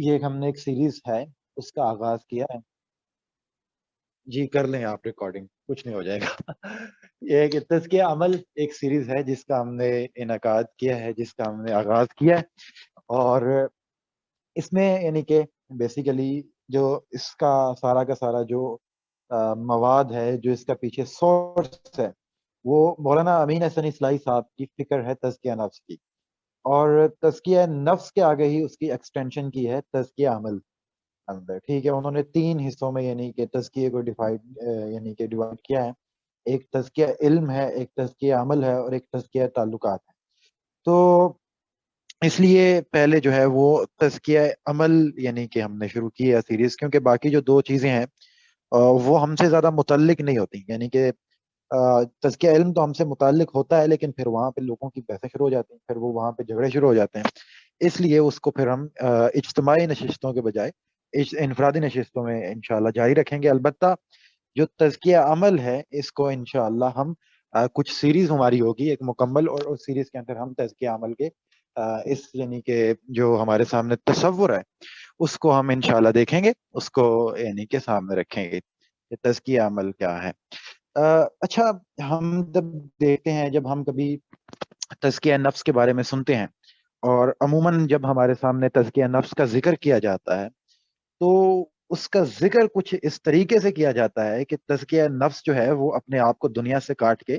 یہ ہم نے ایک سیریز ہے اس کا آغاز کیا ہے. جی کر لیں آپ ریکارڈنگ، کچھ نہیں ہو جائے گا. یہ ایک تزکیہ عمل ایک سیریز ہے جس کا ہم نے انعقاد کیا ہے، جس کا ہم نے آغاز کیا ہے. اور اس میں یعنی کہ بیسیکلی جو اس کا سارا جو مواد ہے، جو اس کا پیچھے سورس ہے، وہ مولانا امین حسن اصلاحی صاحب کی فکر ہے تزکیہ نفس کی. اور تزکیہ نفس کے آگے ہی اس کی ایکسٹینشن کی ہے تزکیہ عمل اندر. ٹھیک ہے، انہوں نے 3 حصوں میں یعنی کہ تزکیے کو یعنی کہ ڈیوائڈ کیا ہے. ایک تزکیہ علم ہے، ایک تزکیہ عمل ہے، اور ایک تزکیہ تعلقات ہے. تو اس لیے پہلے جو ہے وہ تزکیہ عمل یعنی کہ ہم نے شروع کی ہے سیریز، کیونکہ باقی جو 2 چیزیں ہیں وہ ہم سے زیادہ متعلق نہیں ہوتی. یعنی کہ تزکیہ علم تو ہم سے متعلق ہوتا ہے، لیکن پھر وہاں پہ لوگوں کی بحثیں شروع ہو جاتی ہیں، پھر وہ وہاں پہ جھگڑے شروع ہو جاتے ہیں. اس لیے اس کو پھر ہم اجتماعی نشستوں کے بجائے انفرادی نشستوں میں انشاءاللہ جاری رکھیں گے. البتہ جو تزکیہ عمل ہے اس کو انشاءاللہ ہم کچھ سیریز ہماری ہوگی ایک مکمل، اور اس سیریز کے اندر ہم تزکیہ عمل کے اس یعنی کہ جو ہمارے سامنے تصور ہے اس کو ہم انشاءاللہ دیکھیں گے، اس کو یعنی کہ سامنے رکھیں گے کہ تزکیہ عمل کیا ہے. اچھا، ہم جب دیکھتے ہیں، جب ہم کبھی تزکیہ نفس کے بارے میں سنتے ہیں، اور عموماً جب ہمارے سامنے تزکیہ نفس کا ذکر کیا جاتا ہے تو اس کا ذکر کچھ اس طریقے سے کیا جاتا ہے کہ تزکیہ نفس جو ہے وہ اپنے آپ کو دنیا سے کاٹ کے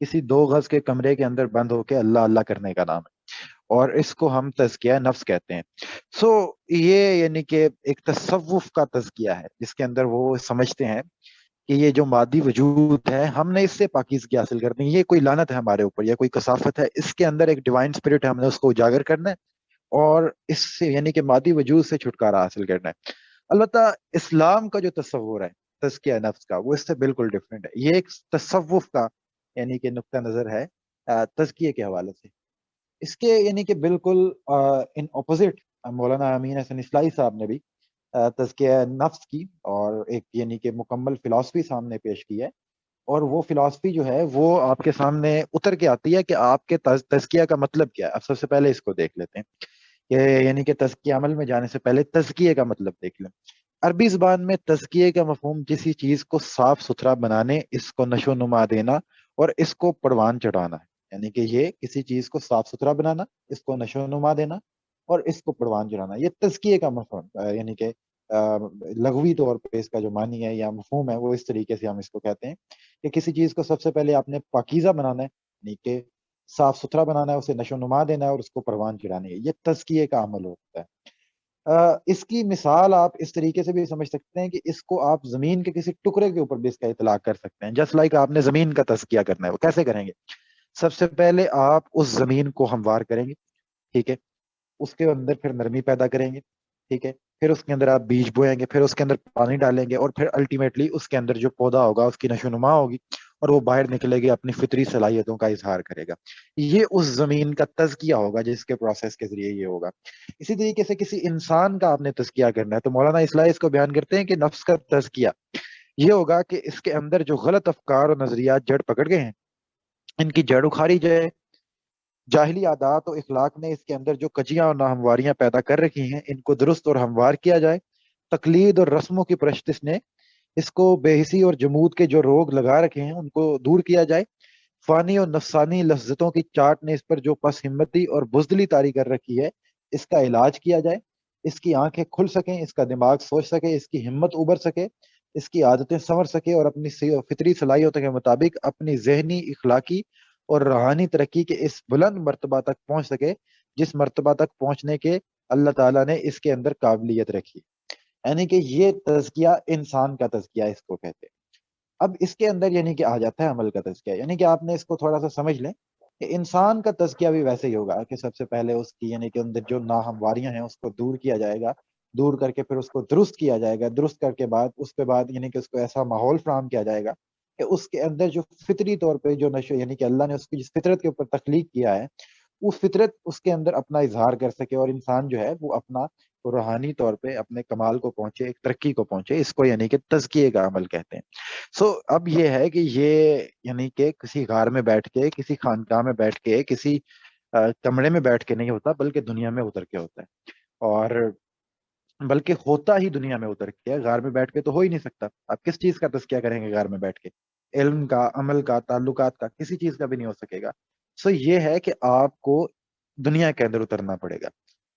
کسی 2 گز کے کمرے کے اندر بند ہو کے اللہ اللہ کرنے کا نام ہے، اور اس کو ہم تزکیہ نفس کہتے ہیں. سو یہ یعنی کہ ایک تصوف کا تزکیہ ہے جس کے اندر وہ سمجھتے ہیں کہ یہ جو مادی وجود ہے ہم نے اس سے پاکیزگی حاصل کرنی ہے، یہ کوئی لعنت ہے ہمارے اوپر یا کوئی کثافت ہے، اس کے اندر ایک ڈیوائن اسپرٹ ہے، ہم نے اس کو اجاگر کرنا ہے اور اس سے یعنی کہ مادی وجود سے چھٹکارا حاصل کرنا ہے. البتہ اسلام کا جو تصور ہے تزکیہ نفس کا، وہ اس سے بالکل ڈفرینٹ ہے. یہ ایک تصوف کا یعنی کہ نقطہ نظر ہے تزکیے کے حوالے سے. اس کے یعنی کہ بالکل ان اپوزٹ مولانا امین حسن اصلاحی صاحب نے بھی تزکیہ نفس کی اور ایک یعنی کہ مکمل فلسفی سامنے پیش کی ہے. اور وہ فلسفی جو ہے وہ آپ کے سامنے اتر کے آتی ہے کہ آپ کے تزکیہ کا مطلب کیا ہے. اب سب سے پہلے اس کو دیکھ لیتے ہیں کہ یعنی کہ تزکیہ عمل میں جانے سے پہلے تزکیے کا مطلب دیکھ لیں. عربی زبان میں تزکیے کا مفہوم کسی چیز کو صاف ستھرا بنانے، اس کو نشو و نما دینا اور اس کو پروان چڑھانا ہے. یعنی کہ یہ کسی چیز کو صاف ستھرا بنانا، اس کو نشو و نما دینا اور اس کو پروان چڑھانا، یہ تزکیے کا مفہوم یعنی کہ لغوی طور پہ اس کا جو معنی ہے یا مفہوم ہے وہ اس طریقے سے ہم اس کو کہتے ہیں کہ کسی چیز کو سب سے پہلے آپ نے پاکیزہ بنانا ہے، یعنی کہ صاف ستھرا بنانا ہے، اسے نشو و نما دینا ہے اور اس کو پروان چڑھانی ہے. یہ تزکیے کا عمل ہوتا ہے. اس کی مثال آپ اس طریقے سے بھی سمجھ سکتے ہیں کہ اس کو آپ زمین کے کسی ٹکڑے کے اوپر بھی اس کا اطلاق کر سکتے ہیں. جسٹ لائک آپ نے زمین کا تزکیہ کرنا ہے، وہ کیسے کریں گے؟ سب سے پہلے آپ اس زمین کو ہموار کریں گے، ٹھیک ہے، اس کے اندر پھر نرمی پیدا کریں گے، ٹھیک ہے، پھر اس کے اندر آپ بیج بوئیں گے، پھر اس کے اندر پانی ڈالیں گے، اور پھر الٹیمیٹلی اس کے اندر جو پودا ہوگا اس کی نشو نما ہوگی اور وہ باہر نکلے گی، اپنی فطری صلاحیتوں کا اظہار کرے گا. یہ اس زمین کا تزکیہ ہوگا جس کے پروسیس کے ذریعے یہ ہوگا. اسی طریقے سے کسی انسان کا آپ نے تزکیہ کرنا ہے تو مولانا اصلاحی اس کو بیان کرتے ہیں کہ نفس کا تزکیہ یہ ہوگا کہ اس کے اندر جو غلط افکار اور نظریات جڑ پکڑ گئے ہیں ان کی جڑ اکھاڑی جائے. جاہلی عادات و اخلاق نے اس کے اندر جو کجیاں اور ناہمواریاں پیدا کر رکھی ہیں ان کو درست اور ہموار کیا جائے. تقلید اور رسموں کی پرستش نے اس کو بے حسی اور جمود کے جو روگ لگا رکھے ہیں ان کو دور کیا جائے. فانی اور نفسانی لذتوں کی چاٹ نے اس پر جو پس ہمتی اور بزدلی طاری کر رکھی ہے اس کا علاج کیا جائے. اس کی آنکھیں کھل سکیں، اس کا دماغ سوچ سکے، اس کی ہمت ابھر سکے، اس کی عادتیں سنور سکے اور اپنی فطری صلاحیتوں کے مطابق اپنی ذہنی، اخلاقی اور روحانی ترقی کے اس بلند مرتبہ تک پہنچ سکے جس مرتبہ تک پہنچنے کے اللہ تعالیٰ نے اس کے اندر قابلیت رکھی. یعنی کہ یہ تزکیہ انسان کا تزکیہ اس کو کہتے ہیں. اب اس کے اندر یعنی کہ آ جاتا ہے عمل کا تزکیہ. یعنی کہ آپ نے اس کو تھوڑا سا سمجھ لیں کہ انسان کا تزکیہ بھی ویسے ہی ہوگا کہ سب سے پہلے اس کی یعنی کہ اندر جو ناہمواریاں ہیں اس کو دور کیا جائے گا، دور کر کے پھر اس کو درست کیا جائے گا، درست کر کے بعد اس کے بعد یعنی کہ اس کو ایسا ماحول فراہم کیا جائے گا کہ اس کے اندر جو فطری طور پہ جو نشو یعنی کہ اللہ نے اس کی جس فطرت کے اوپر تخلیق کیا ہے وہ فطرت اس کے اندر اپنا اظہار کر سکے اور انسان جو ہے وہ اپنا روحانی طور پہ اپنے کمال کو پہنچے، ایک ترقی کو پہنچے. اس کو یعنی کہ تزکیے کا عمل کہتے ہیں. سو اب یہ ہے کہ یہ یعنی کہ کسی غار میں بیٹھ کے، کسی خانقاہ میں بیٹھ کے، کسی کمرے میں بیٹھ کے نہیں ہوتا بلکہ دنیا میں اتر کے ہوتا ہے. اور بلکہ ہوتا ہی دنیا میں اتر کے ہے، غار میں بیٹھ کے تو ہو ہی نہیں سکتا. آپ کس چیز کا تزکیہ کریں گے غار میں بیٹھ کے؟ علم کا، عمل کا، تعلقات کا، کسی چیز کا بھی نہیں ہو سکے گا. سو یہ ہے کہ آپ کو دنیا کے اندر اترنا پڑے گا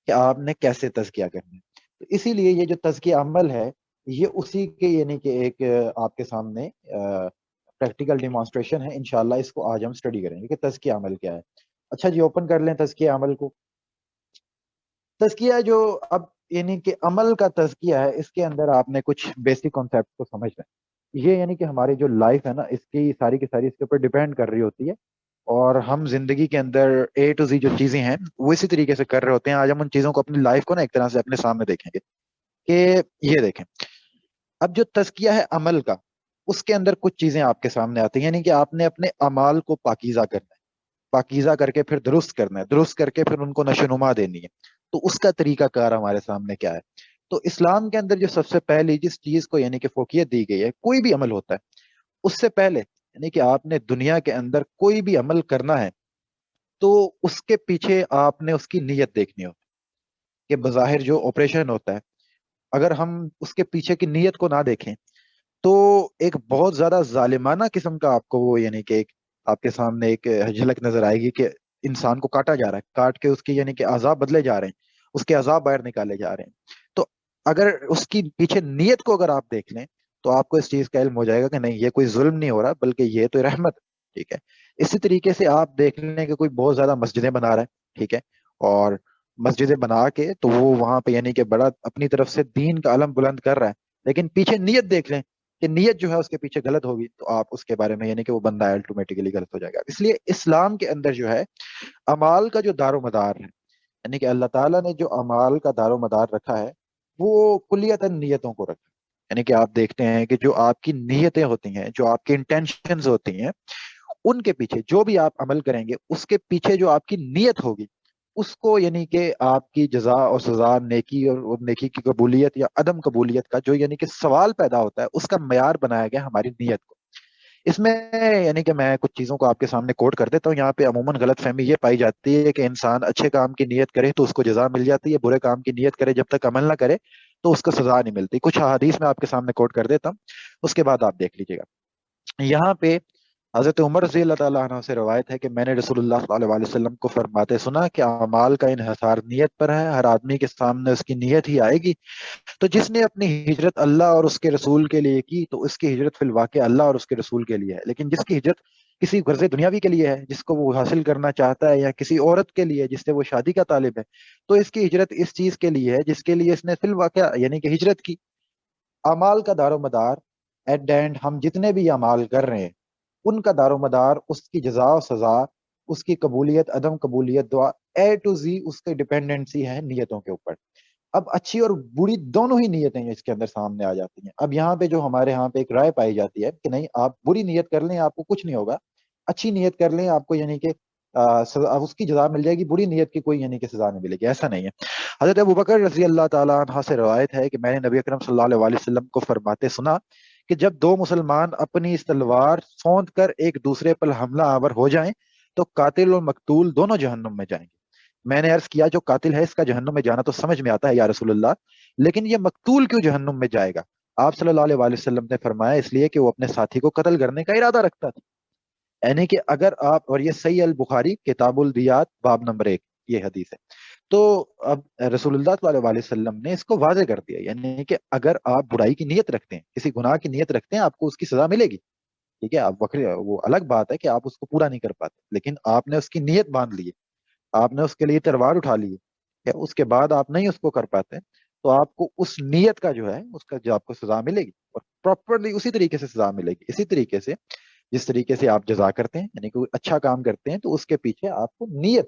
کہ آپ نے کیسے تزکیہ کرنا ہے. تو اسی لیے یہ جو تزکیہ عمل ہے، یہ اسی کے یعنی کہ ایک آپ کے سامنے پریکٹیکل ڈیمانسٹریشن ہے. انشاءاللہ اس کو آج ہم اسٹڈی کریں گے کہ تزکیہ عمل کیا ہے. اچھا جی، اوپن کر لیں تزکیہ عمل کو. تزکیہ جو اب یعنی کہ عمل کا تزکیہ ہے، اس کے اندر آپ نے کچھ بیسک کانسیپٹ کو سمجھنا ہے. یہ یعنی کہ ہماری جو لائف ہے نا، اس کی ساری کی ساری اس کے اوپر ڈیپینڈ کر رہی ہوتی ہے، اور ہم زندگی کے اندر اے ٹو زی جو چیزیں ہیں وہ اسی طریقے سے کر رہے ہوتے ہیں. آج ہم ان چیزوں کو، اپنی لائف کو نا ایک طرح سے اپنے سامنے دیکھیں گے کہ یہ دیکھیں. اب جو تزکیہ ہے عمل کا، اس کے اندر کچھ چیزیں آپ کے سامنے آتی ہیں، یعنی کہ آپ نے اپنے اعمال کو پاکیزہ کرنا ہے، پاکیزہ کر کے پھر درست کرنا ہے، درست کر کے پھر ان کو نشو نما دینی ہے. تو اس کا طریقہ کار ہمارے سامنے کیا ہے؟ تو اسلام کے اندر جو سب سے پہلی جس چیز کو یعنی کہ فوقیت دی گئی ہے، کوئی بھی عمل ہوتا ہے اس سے پہلے یعنی کہ آپ نے دنیا کے اندر کوئی بھی عمل کرنا ہے تو اس کے پیچھے آپ نے اس کی نیت دیکھنی ہوتی ہے. کہ بظاہر جو آپریشن ہوتا ہے، اگر ہم اس کے پیچھے کی نیت کو نہ دیکھیں تو ایک بہت زیادہ ظالمانہ قسم کا آپ کو وہ یعنی کہ ایک آپ کے سامنے ایک جھلک نظر آئے گی کہ انسان کو کاٹا جا رہا ہے، کاٹ کے اس کی یعنی کہ عذاب بدلے جا رہے ہیں، اس کے عذاب باہر نکالے جا رہے ہیں. تو اگر اس کی پیچھے نیت کو اگر آپ دیکھ لیں تو آپ کو اس چیز کا علم ہو جائے گا کہ نہیں، یہ کوئی ظلم نہیں ہو رہا بلکہ یہ تو رحمت ہے. ٹھیک ہے. اسی طریقے سے آپ دیکھ لیں کہ کوئی بہت زیادہ مسجدیں بنا رہا ہے، ٹھیک ہے، اور مسجدیں بنا کے تو وہ وہاں پہ یعنی کہ بڑا اپنی طرف سے دین کا علم بلند کر رہا ہے، لیکن پیچھے نیت دیکھ لیں کہ نیت جو ہے اس کے پیچھے غلط ہوگی تو آپ اس کے بارے میں یعنی کہ وہ بندہ الٹیمیٹکلی غلط ہو جائے گا. اس لیے اسلام کے اندر جو ہے اعمال کا جو دار و مدار ہے، یعنی کہ اللہ تعالیٰ نے جو اعمال کا دار و مدار رکھا ہے وہ کلیتاً نیتوں کو رکھا ہے. یعنی کہ آپ دیکھتے ہیں کہ جو آپ کی نیتیں ہوتی ہیں، جو آپ کی انٹینشنز ہوتی ہیں، ان کے پیچھے جو بھی آپ عمل کریں گے اس کے پیچھے جو آپ کی نیت ہوگی اس کو یعنی کہ آپ کی جزا اور سزا، نیکی اور نیکی کی قبولیت یا عدم قبولیت کا جو یعنی کہ سوال پیدا ہوتا ہے، اس کا معیار بنایا گیا ہماری نیت کو. اس میں یعنی کہ میں کچھ چیزوں کو آپ کے سامنے کوٹ کر دیتا ہوں. یہاں پہ عموماً غلط فہمی یہ پائی جاتی ہے کہ انسان اچھے کام کی نیت کرے تو اس کو جزا مل جاتی ہے، برے کام کی نیت کرے جب تک عمل نہ کرے تو اس کو سزا نہیں ملتی. کچھ احادیث میں آپ کے سامنے کوٹ کر دیتا ہوں، اس کے بعد آپ دیکھ لیجیے گا. یہاں پہ حضرت عمر رضی اللہ تعالیٰ عنہ سے روایت ہے کہ میں نے رسول اللہ صلی اللہ علیہ وسلم کو فرماتے سنا کہ اعمال کا انحصار نیت پر ہے، ہر آدمی کے سامنے اس کی نیت ہی آئے گی. تو جس نے اپنی ہجرت اللہ اور اس کے رسول کے لیے کی تو اس کی ہجرت فی الواقع اللہ اور اس کے رسول کے لیے ہے. لیکن جس کی ہجرت کسی غرض دنیاوی کے لیے ہے، جس کو وہ حاصل کرنا چاہتا ہے، یا کسی عورت کے لیے جس سے وہ شادی کا طالب ہے، تو اس کی ہجرت اس چیز کے لیے ہے جس کے لیے اس نے فی الواقع یعنی کہ ہجرت کی. اعمال کا دار و مدار ایٹ دا اینڈ ہم جتنے بھی اعمال کر رہے ہیں ان کا دار و مدار، اس کی جزا و سزا، اس کی قبولیت عدم قبولیت، دعا اے ٹو زی اس کی ڈیپینڈنسی ہے نیتوں کے اوپر. اب اچھی اور بری دونوں ہی نیتیں اس کے اندر سامنے آ جاتی ہیں. اب یہاں پہ جو ہمارے یہاں پہ ایک رائے پائی جاتی ہے کہ نہیں، آپ بری نیت کر لیں آپ کو کچھ نہیں ہوگا، اچھی نیت کر لیں آپ کو یعنی کہ اس کی جزا مل جائے گی، بری نیت کی کوئی یعنی کہ سزا نہیں ملے گی. ایسا نہیں ہے. حضرت ابوبکر رضی اللہ تعالیٰ عنہ سے روایت ہے کہ میں نے نبی اکرم صلی اللہ علیہ وسلم کو فرماتے سنا کہ جب دو مسلمان اپنی اس تلوار سونت کر ایک دوسرے پر حملہ آور ہو جائیں تو قاتل اور مقتول دونوں جہنم میں جائیں گے. میں نے عرض کیا جو قاتل ہے اس کا جہنم میں جانا تو سمجھ میں آتا ہے یا رسول اللہ، لیکن یہ مقتول کیوں جہنم میں جائے گا؟ آپ صلی اللہ علیہ وسلم نے فرمایا اس لیے کہ وہ اپنے ساتھی کو قتل کرنے کا ارادہ رکھتا تھا. یعنی کہ اگر آپ، اور یہ صحیح البخاری کتاب الدیات باب نمبر 1 یہ حدیث ہے. تو اب رسول اللہ صلی اللہ علیہ وسلم نے اس کو واضح کر دیا، یعنی کہ اگر آپ برائی کی نیت رکھتے ہیں، کسی گناہ کی نیت رکھتے ہیں، آپ کو اس کی سزا ملے گی. ٹھیک ہے، آپ وکری وہ الگ بات ہے کہ آپ اس کو پورا نہیں کر پاتے، لیکن آپ نے اس کی نیت باندھ لی ہے، آپ نے اس کے لیے تلوار اٹھا لی ہے، اس کے بعد آپ نہیں اس کو کر پاتے تو آپ کو اس نیت کا جو ہے اس کا جو آپ کو سزا ملے گی، اور پراپرلی اسی طریقے سے سزا ملے گی. اسی طریقے سے جس طریقے سے آپ جزا کرتے ہیں یعنی کہ کوئی اچھا کام کرتے ہیں تو اس کے پیچھے آپ کو نیت،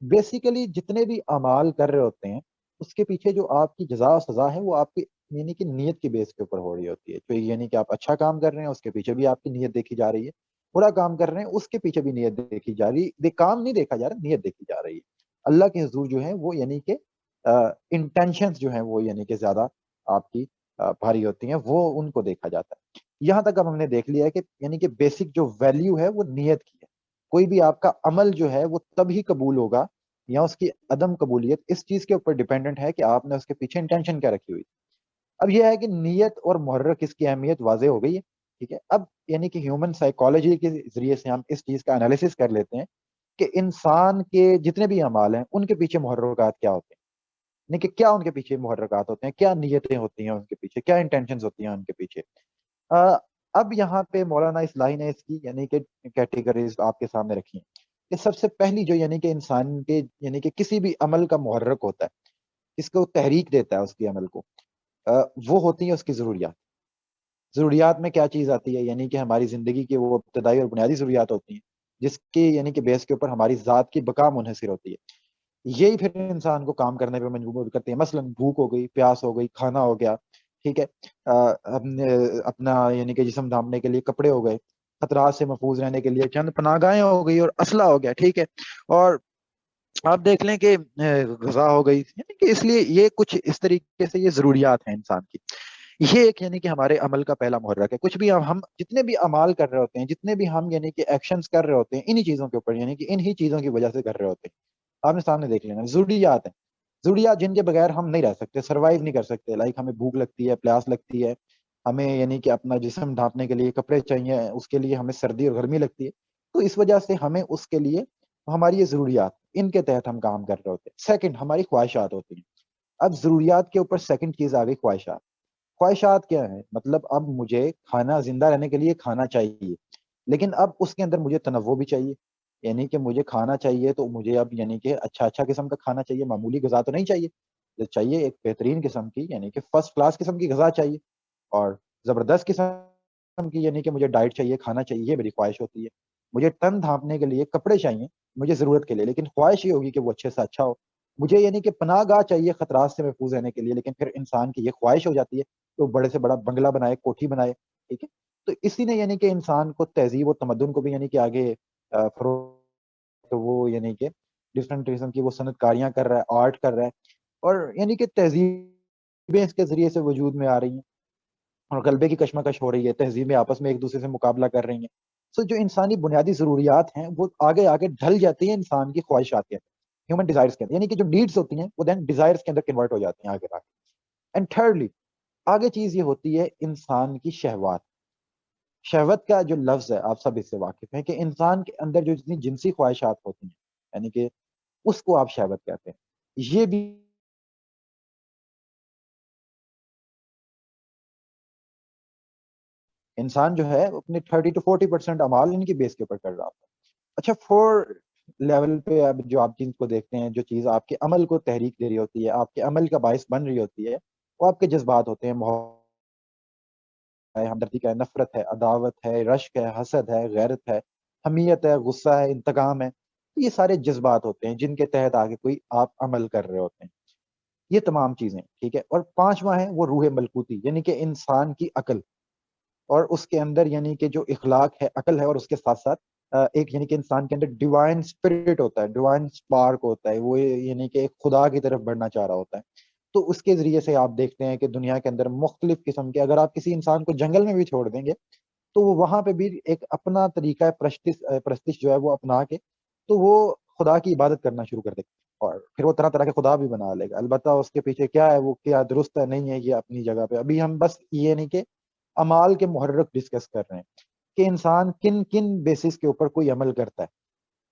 بیسیکلی جتنے بھی اعمال کر رہے ہوتے ہیں اس کے پیچھے جو آپ کی جزا و سزا ہے وہ آپ کی یعنی کہ نیت کی بیس کے اوپر ہو رہی ہوتی ہے. تو یعنی کہ آپ اچھا کام کر رہے ہیں اس کے پیچھے بھی آپ کی نیت دیکھی جا رہی ہے، برا کام کر رہے ہیں اس کے پیچھے بھی نیت دیکھی جا رہی ہے. کام نہیں دیکھا جا رہا، نیت دیکھی جا رہی ہے. اللہ کے حضور جو ہے وہ یعنی کہ انٹینشنز جو ہیں وہ یعنی کہ زیادہ آپ کی بھاری ہوتی ہیں، وہ ان کو دیکھا جاتا ہے. یہاں تک اب ہم نے دیکھ لیا ہے کہ یعنی کہ بیسک جو ویلیو ہے وہ نیت کی ہے. کوئی بھی آپ کا عمل جو ہے وہ تب ہی قبول ہوگا یا اس کی عدم قبولیت اس چیز کے اوپر ڈیپینڈنٹ ہے کہ آپ نے اس کے پیچھے انٹینشن کیا رکھی ہوئی. اب یہ ہے کہ نیت اور محرک اس کی اہمیت واضح ہو گئی ہے. ٹھیک ہے, اب یعنی کہ ہیومن سائیکالوجی کے ذریعے سے ہم اس چیز کا انالیسس کر لیتے ہیں کہ انسان کے جتنے بھی اعمال ہیں ان کے پیچھے محرکات کیا ہوتے ہیں, یعنی کہ کیا ان کے پیچھے محرکات ہوتے ہیں, کیا نیتیں ہوتی ہیں ان کے پیچھے, کیا انٹینشنز ہوتی ہیں ان کے پیچھے. اب یہاں پہ مولانا اصلاحی نے اس کی یعنی کہ کیٹیگریز آپ کے سامنے رکھی ہیں کہ سب سے پہلی جو یعنی کہ انسان کے یعنی کہ کسی بھی عمل کا محرک ہوتا ہے, اس کو تحریک دیتا ہے اس کے عمل کو, وہ ہوتی ہیں اس کی ضروریات. ضروریات میں کیا چیز آتی ہے, یعنی کہ ہماری زندگی کی وہ ابتدائی اور بنیادی ضروریات ہوتی ہیں جس کی یعنی کہ بیس کے اوپر ہماری ذات کی بقا منحصر ہوتی ہے. یہی پھر انسان کو کام کرنے پہ مجبور کرتے ہیں. مثلا بھوک ہو گئی, پیاس ہو گئی, کھانا ہو گیا, ٹھیک ہے, اپنا یعنی کہ جسم ڈھانپنے کے لیے کپڑے ہو گئے, خطرات سے محفوظ رہنے کے لیے چند پناہگاہیں ہو گئی, اور اسلحہ ہو گیا, ٹھیک ہے, اور آپ دیکھ لیں کہ غذا ہو گئی. یعنی کہ اس لیے یہ کچھ اس طریقے سے یہ ضروریات ہیں انسان کی. یہ ایک یعنی کہ ہمارے عمل کا پہلا محرک ہے. کچھ بھی ہم جتنے بھی اعمال کر رہے ہوتے ہیں, جتنے بھی ہم یعنی کہ ایکشنز کر رہے ہوتے ہیں, انہی چیزوں کے اوپر یعنی کہ انہی چیزوں کی وجہ سے کر رہے ہوتے ہیں. آپ نے سامنے دیکھ لینا ضروریات ہیں, ضروریات جن کے بغیر ہم نہیں رہ سکتے, سروائیو نہیں کر سکتے. لائک ہمیں بھوک لگتی ہے, پیاس لگتی ہے, ہمیں یعنی کہ اپنا جسم ڈھانپنے کے لیے کپڑے چاہیے, اس کے لیے ہمیں سردی اور گرمی لگتی ہے. تو اس وجہ سے ہمیں اس کے لیے ہماری یہ ضروریات, ان کے تحت ہم کام کر رہے ہوتے ہیں. سیکنڈ ہماری خواہشات ہوتی ہیں. اب ضروریات کے اوپر سیکنڈ چیز آ گئی خواہشات. خواہشات کیا ہیں, مطلب اب مجھے کھانا, زندہ رہنے کے لیے کھانا چاہیے, لیکن اب اس کے اندر مجھے تنوع بھی چاہیے. یعنی کہ مجھے کھانا چاہیے تو مجھے اب یعنی کہ اچھا قسم کا کھانا چاہیے, معمولی غذا تو نہیں چاہیے. چاہیے ایک بہترین قسم کی یعنی کہ فرسٹ کلاس قسم کی غذا چاہیے, اور زبردست قسم کی یعنی کہ مجھے ڈائٹ چاہیے, کھانا چاہیے. یہ میری خواہش ہوتی ہے. مجھے تن ڈھانپنے کے لیے کپڑے چاہیے, مجھے ضرورت کے لیے, لیکن خواہش یہ ہوگی کہ وہ اچھے سے اچھا ہو. مجھے یعنی کہ پناہ گاہ چاہیے خطرات سے محفوظ رہنے کے لیے, لیکن پھر انسان کی یہ خواہش ہو جاتی ہے کہ وہ بڑے سے بڑا بنگلہ بنائے, کوٹھی بنائے. ٹھیک ہے, تو اسی نے یعنی کہ انسان کو تہذیب و تمدن کو بھی یعنی کہ آگے فروغ, تو وہ یعنی کہ ڈفرنٹ قسم کی وہ صنعت کاریاں کر رہا ہے, آرٹ کر رہا ہے, اور یعنی کہ تہذیبیں اس کے ذریعے سے وجود میں آ رہی ہیں, اور غلبے کی کشمکش ہو رہی ہے, تہذیبیں آپس میں ایک دوسرے سے مقابلہ کر رہی ہیں. سو جو انسانی بنیادی ضروریات ہیں وہ آگے آگے ڈھل جاتی ہیں انسان کی خواہشات کے اندر, ہیومن ڈیزائرز کے اندر. یعنی کہ جو نیڈز ہوتی ہیں وہ دین ڈیزائرز کے اندر کنورٹ ہو جاتی ہیں آگے آگے. اینڈ تھرڈلی آگے چیز یہ ہوتی ہے انسان کی شہوات. شہوت کا جو لفظ ہے آپ سب اس سے واقف ہیں کہ انسان کے اندر جو جتنی جنسی خواہشات ہوتی ہیں یعنی کہ اس کو آپ شہوت کہتے ہیں. یہ بھی انسان جو ہے اپنے 30 to 40% اعمال ان کی بیس کے اوپر کر رہا ہوتا ہے. اچھا, 4 لیول پہ اب جو آپ چیز کو دیکھتے ہیں, جو چیز آپ کے عمل کو تحریک دے رہی ہوتی ہے, آپ کے عمل کا باعث بن رہی ہوتی ہے, وہ آپ کے جذبات ہوتے ہیں. محبت ہے, ہمدردی کا ہے, نفرت ہے, عداوت ہے, رشک ہے, حسد ہے, غیرت ہے, حمیت ہے, غصہ ہے, انتقام ہے. یہ سارے جذبات ہوتے ہیں جن کے تحت آگے کوئی آپ عمل کر رہے ہوتے ہیں. یہ تمام چیزیں, ٹھیک ہے. اور پانچواں ہے وہ روح ملکوتی, یعنی کہ انسان کی عقل, اور اس کے اندر یعنی کہ جو اخلاق ہے, عقل ہے, اور اس کے ساتھ ساتھ ایک یعنی کہ انسان کے اندر ڈیوائن اسپرٹ ہوتا ہے, ڈیوائن اسپارک ہوتا ہے, وہ یعنی کہ ایک خدا کی طرف بڑھنا چاہ رہا ہوتا ہے. تو اس کے ذریعے سے آپ دیکھتے ہیں کہ دنیا کے اندر مختلف قسم کے, اگر آپ کسی انسان کو جنگل میں بھی چھوڑ دیں گے تو وہ وہاں پہ بھی ایک اپنا طریقہ پرستش جو ہے وہ اپنا کے تو وہ خدا کی عبادت کرنا شروع کر دے گا, اور پھر وہ طرح طرح کے خدا بھی بنا لے گا. البتہ اس کے پیچھے کیا ہے, وہ کیا درست ہے نہیں ہے, یہ اپنی جگہ پہ. ابھی ہم بس یہ نہیں کہ امال کے محرک ڈسکس کر رہے ہیں کہ انسان کن کن بیسس کے اوپر کوئی عمل کرتا ہے.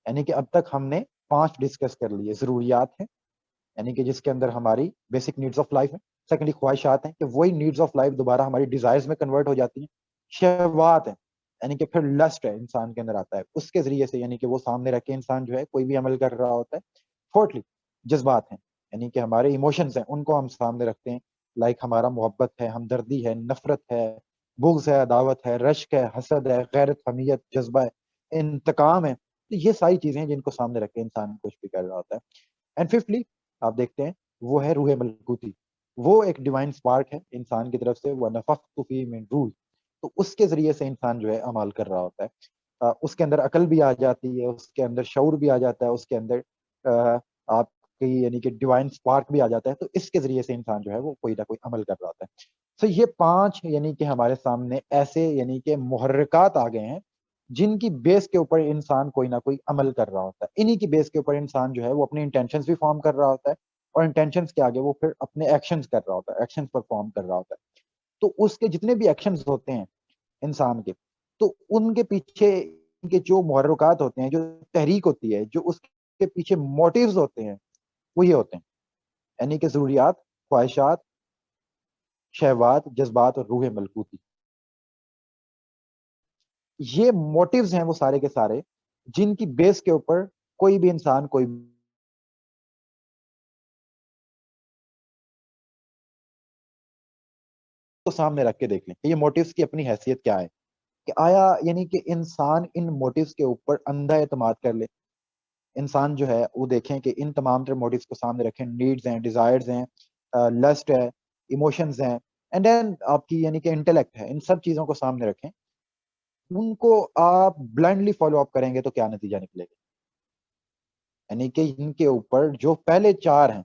یعنی کہ اب تک ہم نے 5 ڈسکس کر لیے. ضروریات ہیں یعنی کہ جس کے اندر ہماری بیسک نیڈز آف لائف ہیں. سیکنڈلی خواہشات ہیں کہ وہی نیڈز آف لائف دوبارہ ہماری ڈیزائرز میں کنورٹ ہو جاتی ہیں. شہوات ہیں یعنی کہ پھر لسٹ ہے انسان کے اندر آتا ہے, اس کے ذریعے سے یعنی کہ وہ سامنے رکھ کے انسان جو ہے کوئی بھی عمل کر رہا ہوتا ہے. فورتھلی جذبات ہیں یعنی کہ ہمارے ایموشنز ہیں, ان کو ہم سامنے رکھتے ہیں. لائک ہمارا محبت ہے, ہمدردی ہے, نفرت ہے, بغض ہے, عداوت ہے, رشک ہے, حسد ہے, غیرت, حمیت, جذبہ ہے, انتقام ہے. تو یہ ساری چیزیں ہیں جن کو سامنے رکھ کے انسان کچھ بھی کر رہا ہوتا ہے. اینڈ ففتھلی آپ دیکھتے ہیں وہ ہے روح ملکوتی. وہ ایک ڈیوائن سپارک ہے انسان کی طرف سے, وہ نفخت فی من روح, تو اس کے ذریعے سے انسان جو ہے عمل کر رہا ہوتا ہے. اس کے اندر عقل بھی آ جاتی ہے, اس کے اندر شعور بھی آ جاتا ہے, اس کے اندر آپ کی یعنی کہ ڈیوائن سپارک بھی آ جاتا ہے. تو اس کے ذریعے سے انسان جو ہے وہ کوئی نہ کوئی عمل کر رہا ہوتا ہے. تو یہ 5 یعنی کہ ہمارے سامنے ایسے یعنی کہ محرکات آ گئے ہیں جن کی بیس کے اوپر انسان کوئی نہ کوئی عمل کر رہا ہوتا ہے. انہی کی بیس کے اوپر انسان جو ہے وہ اپنی انٹینشنز بھی فارم کر رہا ہوتا ہے, اور انٹینشنز کے آگے وہ پھر اپنے ایکشنز کر رہا ہوتا ہے, ایکشنز پرفارم کر رہا ہوتا ہے. تو اس کے جتنے بھی ایکشنز ہوتے ہیں انسان کے, تو ان کے پیچھے کے جو محرکات ہوتے ہیں, جو تحریک ہوتی ہے, جو اس کے پیچھے موٹیوز ہوتے ہیں, وہ یہ ہوتے ہیں, یعنی کہ ضروریات, خواہشات, شہوات, جذبات اور روح ملکوتی. یہ موٹیوز ہیں وہ سارے کے سارے, جن کی بیس کے اوپر کوئی بھی انسان کوئی کو سامنے رکھ کے دیکھ لیں کہ یہ موٹیوز کی اپنی حیثیت کیا ہے, کہ آیا یعنی کہ انسان ان موٹیوز کے اوپر اندھا اعتماد کر لے. انسان جو ہے وہ دیکھیں کہ ان تمام تر موٹیوز کو سامنے رکھیں, نیڈز ہیں, ڈیزائرز ہیں, لسٹ ہے, ایموشنز ہیں, اینڈ دین آپ کی یعنی کہ انٹلیکٹ ہے, ان سب چیزوں کو سامنے رکھیں. ان کو آپ بلائنڈلی فالو اپ کریں گے تو کیا نتیجہ نکلے گا؟ یعنی کہ ان کے اوپر جو پہلے چار ہیں,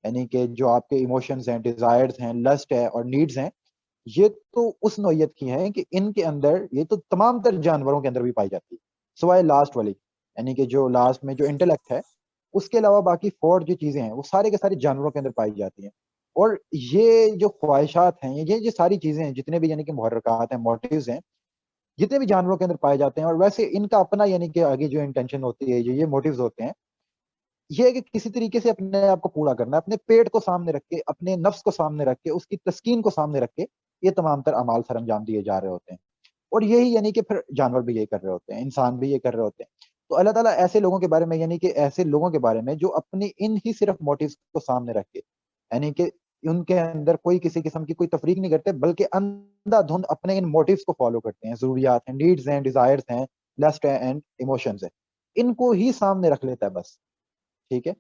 یعنی کہ جو آپ کے ایموشنز ہیں, ڈیزائرز ہیں, لسٹ ہے اور نیڈز ہیں, یہ تو اس نوعیت کی ہیں کہ ان کے اندر یہ تو تمام تر جانوروں کے اندر بھی پائی جاتی ہے, سوائے لاسٹ والی, یعنی کہ جو لاسٹ میں جو انٹلیکٹ ہے, اس کے علاوہ باقی فور جو چیزیں ہیں وہ سارے کے سارے جانوروں کے اندر پائی جاتی ہیں. اور یہ جو خواہشات ہیں, یہ جو ساری چیزیں ہیں, جتنے بھی یعنی کہ محرکات ہیں, موٹیوز ہیں, جتنے بھی جانوروں کے اندر پائے جاتے ہیں, اور ویسے ان کا اپنا یعنی کہ آگے جو انٹینشن ہوتی ہے, جو یہ موٹیوز ہوتے ہیں, یہ ہے کہ کسی طریقے سے اپنے آپ کو پورا کرنا, اپنے پیٹ کو سامنے رکھ کے, اپنے نفس کو سامنے رکھ کے, اس کی تسکین کو سامنے رکھ کے یہ تمام تر اعمال سر انجام دیے جا رہے ہوتے ہیں. اور یہی یعنی کہ پھر جانور بھی یہ کر رہے ہوتے ہیں, انسان بھی یہ کر رہے ہوتے ہیں. تو اللہ تعالیٰ ایسے لوگوں کے بارے میں, یعنی کہ ایسے لوگوں کے بارے میں جو اپنی ان ہی صرف موٹیوز کو سامنے رکھ کے, یعنی کہ ان کے اندر کوئی کسی قسم کی کوئی تفریق نہیں کرتے, بلکہ اندھا دھند اپنے ان موٹیوز کو فالو کرتے ہیں, ضروریات ہیں, نیڈز ہیں, ڈیزائرز ہیں, لسٹ ہے اینڈ ایموشنز ہیں, ان کو ہی سامنے رکھ لیتا ہے بس. ٹھیک ہے,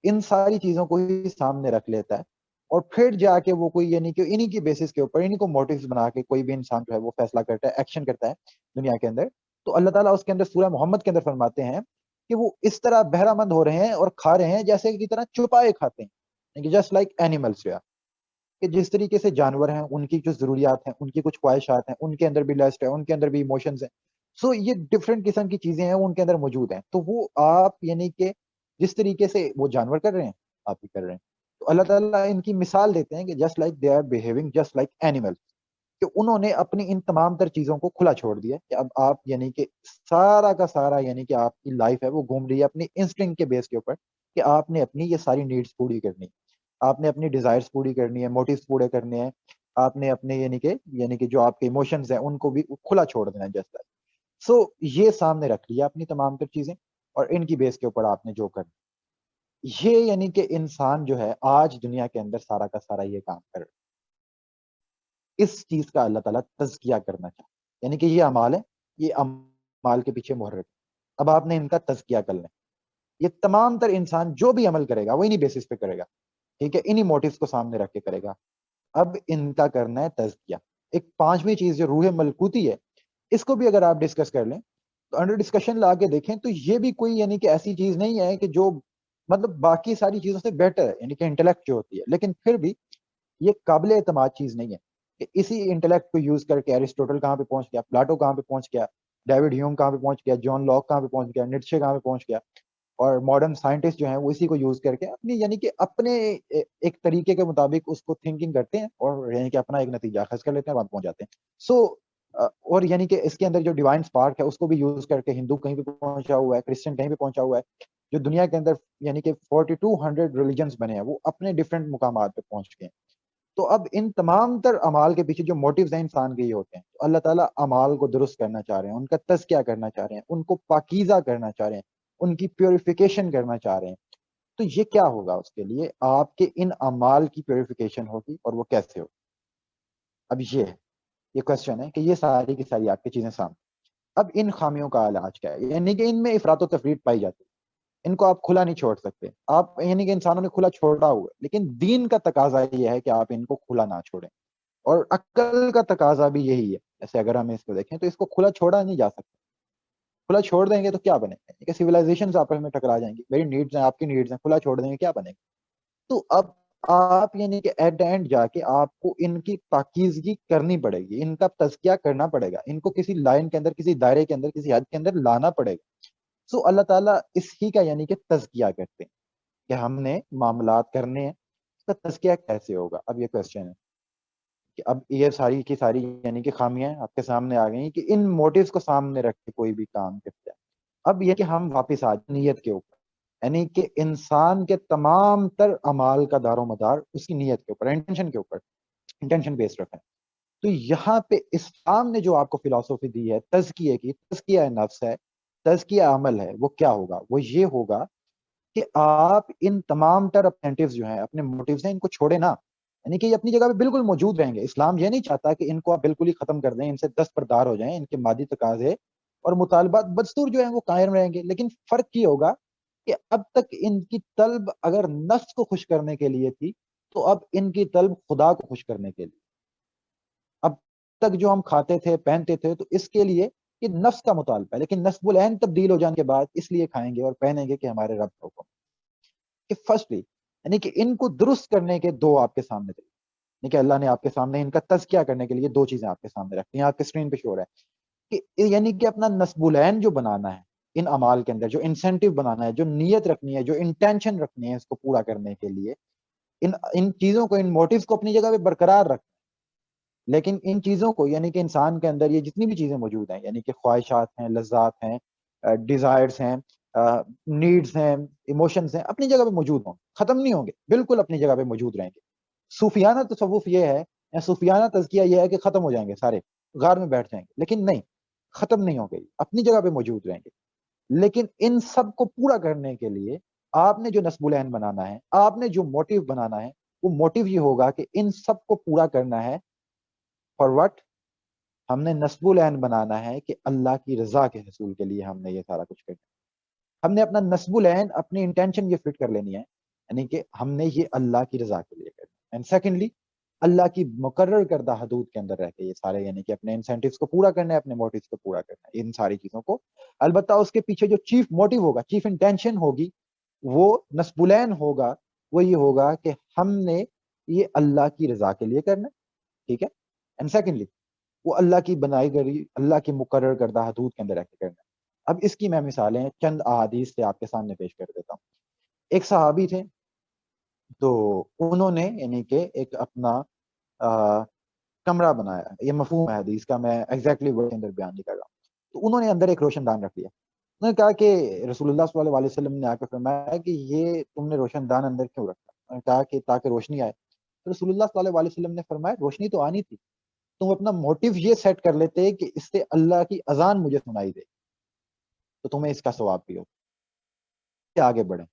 ان ساری چیزوں کو ہی سامنے رکھ لیتا ہے, اور پھر جا کے وہ کوئی یعنی کہ انہی کی بیسس کے اوپر, انہی کو موٹیوز بنا کے کوئی بھی انسان جو ہے وہ فیصلہ کرتا ہے, ایکشن کرتا ہے دنیا کے اندر. تو اللہ تعالیٰ اس کے اندر سورہ محمد کے اندر فرماتے ہیں کہ وہ اس طرح بہرہ مند ہو رہے ہیں اور کھا رہے ہیں جیسے کی طرح چھپائے کھاتے ہیں, جسٹ لائک اینیملس, کہ جس طریقے سے جانور ہیں, ان کی جو ضروریات ہیں, ان کی کچھ خواہشات ہیں, ان کے اندر بھی لسٹ ہے, ان کے اندر بھی ایموشنز ہیں. سو یہ ڈفرینٹ قسم کی چیزیں ہیں, ان کے اندر موجود ہیں. تو وہ آپ یعنی کہ جس طریقے سے وہ جانور کر رہے ہیں, آپ بھی کر رہے ہیں. تو اللہ تعالیٰ ان کی مثال دیتے ہیں کہ just like they are behaving just like animal, کہ انہوں نے اپنی ان تمام تر چیزوں کو کھلا چھوڑ دیا کہ اب آپ یعنی کہ سارا کا سارا یعنی کہ آپ کی لائف ہے وہ گھوم رہی ہے اپنی انسٹنکٹ کے بیس کے اوپر, کہ آپ نے اپنی یہ ساری نیڈز پوری کرنی, آپ نے اپنی ڈیزائرز پوری کرنی ہے, موٹیوز پورے کرنے ہیں, آپ نے اپنے یعنی کہ جو آپ کے ایموشنز ہیں ان کو بھی کھلا چھوڑ دینا ہے جیسا. سو یہ سامنے رکھ لیا اپنی تمام تر چیزیں, اور ان کی بیس کے اوپر آپ نے جو کرنا. یہ یعنی کہ انسان جو ہے آج دنیا کے اندر سارا کا سارا یہ کام کر رہا ہے. اس چیز کا اللہ تعالیٰ تزکیہ کرنا چاہتا ہے, یعنی کہ یہ اعمال ہے, یہ اعمال کے پیچھے محرک ہے, اب آپ نے ان کا تزکیہ کر لیں. یہ تمام تر انسان جو بھی عمل کرے گا وہ انہی بیسس پہ کرے گا, ٹھیک ہے, انہی موٹیوز کو سامنے رکھ کے کرے گا. اب ان کا کرنا ہے تزکیہ. ایک پانچویں چیز جو روح ملکوتی ہے, اس کو بھی اگر آپ ڈسکس کر لیں تو انڈر ڈسکشن لا کے دیکھیں تو یہ بھی کوئی یعنی کہ ایسی چیز نہیں ہے کہ جو مطلب باقی ساری چیزوں سے بیٹر ہے, یعنی کہ انٹلیکٹ جو ہوتی ہے, لیکن پھر بھی یہ قابل اعتماد چیز نہیں ہے کہ اسی انٹلیکٹ کو یوز کر کے ایرسٹوٹل کہاں پہ پہنچ گیا, پلاٹو کہاں پہ پہنچ گیا, ڈیوڈ ہیوم کہاں پہ پہنچ گیا, جان لاک کہاں پہ پہنچ گیا, نیٹشے کہاں پہ پہنچ گیا, اور ماڈرن سائنٹسٹ جو ہیں وہ اسی کو یوز کر کے اپنی یعنی کہ اپنے ایک طریقے کے مطابق اس کو تھنکنگ کرتے ہیں, اور یعنی کہ اپنا ایک نتیجہ خاص کر لیتے ہیں, وہاں پہنچ جاتے ہیں. سو اور یعنی کہ اس کے اندر جو ڈیوائن اسپارک ہے اس کو بھی یوز کر کے ہندو کہیں پہ پہنچا ہوا ہے, کرسچن کہیں پہ پہنچا ہوا ہے, جو دنیا کے اندر یعنی کہ 4200 ریلیجنز بنے ہیں وہ اپنے ڈفرینٹ مقامات پہ پہنچ گئے ہیں. تو اب ان تمام تر اعمال کے پیچھے جو موٹیوز ہیں انسان کے یہ ہوتے ہیں. تو اللہ تعالیٰ اعمال کو درست کرنا چاہ رہے ہیں, ان کا تزکیہ کرنا چاہ رہے ہیں, ان کو پاکیزہ کرنا چاہ رہے ہیں, ان کی پیوریفیکیشن کرنا چاہ رہے ہیں. تو یہ کیا ہوگا اس کے لیے, آپ کے ان اعمال کی پیوریفیکیشن ہوگی, اور وہ کیسے ہوگی. اب یہ کوشچن ہے کہ یہ ساری کی ساری آپ کی چیزیں سامنے. اب ان خامیوں کا علاج کیا ہے, یعنی کہ ان میں افراط و تفریط پائی جاتی ہے, ان کو آپ کھلا نہیں چھوڑ سکتے. آپ یعنی کہ انسانوں نے کھلا چھوڑا ہوا ہے, لیکن دین کا تقاضا یہ ہے کہ آپ ان کو کھلا نہ چھوڑیں, اور عقل کا تقاضا بھی یہی ہے. جیسے اگر ہم اس کو دیکھیں تو اس کو کھلا چھوڑا نہیں جا سکتا. کھلا چھوڑ دیں گے تو کیا بنے گا, کہ سیولائزیشن آپس میں ٹکرا جائیں گی. میری نیڈز ہیں, آپ کی نیڈز ہیں, کھلا چھوڑ دیں گے کیا بنے گا. تو اب آپ یعنی کہ ایٹ دا اینڈ جا کے آپ کو ان کی پاکیزگی کرنی پڑے گی، ان کا تزکیہ کرنا پڑے گا، ان کو کسی لائن کے اندر، کسی دائرے کے اندر، کسی حد کے اندر لانا پڑے گا. سو اللہ تعالیٰ اس ہی کا یعنی کہ تزکیہ کرتے ہیں کہ ہم نے معاملات کرنے ہیں. اس کا تزکیہ کیسے ہوگا؟ اب یہ کوشچن ہے کہ اب یہ ساری کی ساری یعنی کہ خامیاں آپ کے سامنے آ گئی کہ ان موٹیوز کو سامنے رکھ کے کوئی بھی کام کرتا ہے. اب یہ کہ ہم واپس آ جائیں نیت کے اوپر، یعنی کہ انسان کے تمام تر اعمال کا دار و مدار اس کی نیت کے اوپر، انٹینشن کے اوپر، انٹینشن بیس رکھا ہے. تو یہاں پہ اسلام نے جو آپ کو فلسفی دی ہے تزکیے کی، تزکیہ نفس ہے، تزکیہ عمل ہے، وہ کیا ہوگا؟ وہ یہ ہوگا کہ آپ ان تمام تر اپنٹیوز جو ہیں، اپنے موٹیوز ہیں، ان کو چھوڑے نہ، یعنی کہ یہ اپنی جگہ پہ بالکل موجود رہیں گے. اسلام یہ نہیں چاہتا کہ ان کو آپ بالکل ہی ختم کر دیں، ان سے دستبردار ہو جائیں، ان کے مادی تقاضے اور مطالبات بدستور جو ہیں وہ قائم رہیں گے. لیکن فرق یہ ہوگا کہ اب تک ان کی طلب اگر نفس کو خوش کرنے کے لیے تھی، تو اب ان کی طلب خدا کو خوش کرنے کے لیے. اب تک جو ہم کھاتے تھے، پہنتے تھے، تو اس کے لیے یہ نفس کا مطالبہ ہے، لیکن نسب العین تبدیل ہو جانے کے بعد اس لیے کھائیں گے اور پہنیں گے کہ ہمارے رب کا حکم. کہ فرسٹلی یعنی کہ ان کو درست کرنے کے دو آپ کے سامنے تھے، یعنی کہ اللہ نے آپ کے سامنے ان کا تزکیہ کرنے کے لیے دو چیزیں آپ کے سامنے رکھتی ہیں. آپ کے اسکرین پہ شو رہا ہے کہ یعنی کہ اپنا نسب العین جو بنانا ہے ان اعمال کے اندر، جو انسینٹیو بنانا ہے، جو نیت رکھنی ہے، جو انٹینشن رکھنی ہے اس کو پورا کرنے کے لیے، ان چیزوں کو، ان موٹیوز کو اپنی جگہ پہ برقرار رکھ. لیکن ان چیزوں کو یعنی کہ انسان کے اندر یہ جتنی بھی چیزیں موجود ہیں، یعنی کہ خواہشات ہیں، لذات ہیں، ڈیزائرز ہیں، نیڈز ہیں، ایموشنز ہیں، اپنی جگہ پہ موجود ہوں، ختم نہیں ہوں گے، بالکل اپنی جگہ پہ موجود رہیں گے. صوفیانہ تصوف یہ ہے، یا صوفیانہ تزکیہ یہ ہے کہ ختم ہو جائیں گے سارے، غار میں بیٹھ جائیں گے، لیکن نہیں، ختم نہیں ہوں گے، اپنی جگہ پہ موجود رہیں گے. لیکن ان سب کو پورا کرنے کے لیے آپ نے جو نسب العین بنانا ہے، آپ نے جو موٹیو بنانا ہے، وہ موٹیو یہ ہوگا کہ ان سب کو پورا کرنا ہے. For what? ہم نے نسب العین بنانا ہے کہ اللہ کی رضا کے حصول کے لیے ہم نے یہ سارا کچھ کرنا ہے. ہم نے اپنا نسب العین، اپنی انٹینشن یہ فٹ کر لینی ہے، یعنی کہ ہم نے یہ اللہ کی رضا کے لیے کرنا ہے. اینڈ سیکنڈلی اللہ کی مقرر کردہ حدود کے اندر رہ کے یہ سارے یعنی کہ اپنے انسینٹیوز کو پورا کرنا ہے، اپنے موٹیوز کو پورا کرنا ہے، ان ساری چیزوں کو. البتہ اس کے پیچھے جو چیف موٹیو ہوگا، چیف انٹینشن ہوگی، وہ نسب العین ہوگا، وہ یہ ہوگا کہ ہم نے یہ اللہ کی رضا کے لیے کرنا ہے. ٹھیک ہے؟ اینڈ سیکنڈلی وہ اللہ کی بنائی گئی، اللہ کی مقرر کردہ حدود کے اندر رہ کے کرنا ہے. اب اس کی میں مثالیں چند احادیث سے آپ کے سامنے پیش کر دیتا ہوں. ایک صحابی تھے، تو انہوں نے یعنی کہ ایک اپنا کمرہ بنایا. یہ مفہوم ہے حدیث کا، میں ایگزیکٹلی ورڈ کے اندر بیان نہیں کر رہا ہوں. تو انہوں نے اندر ایک روشن دان رکھ لیا. انہوں نے کہا کہ رسول اللہ صلی اللہ علیہ وسلم نے آ کے فرمایا کہ یہ تم نے روشن دان اندر کیوں رکھا؟ انہوں نے کہا کہ تاکہ روشنی آئے. تو رسول اللہ صلی اللہ علیہ وسلم نے فرمایا روشنی تو آنی تھی، تم اپنا موٹیو یہ سیٹ کر لیتے کہ اس سے اللہ کی اذان مجھے سنائی دے، تو تمہیں اس کا ثواب بھی ہو. آگے بڑھیں.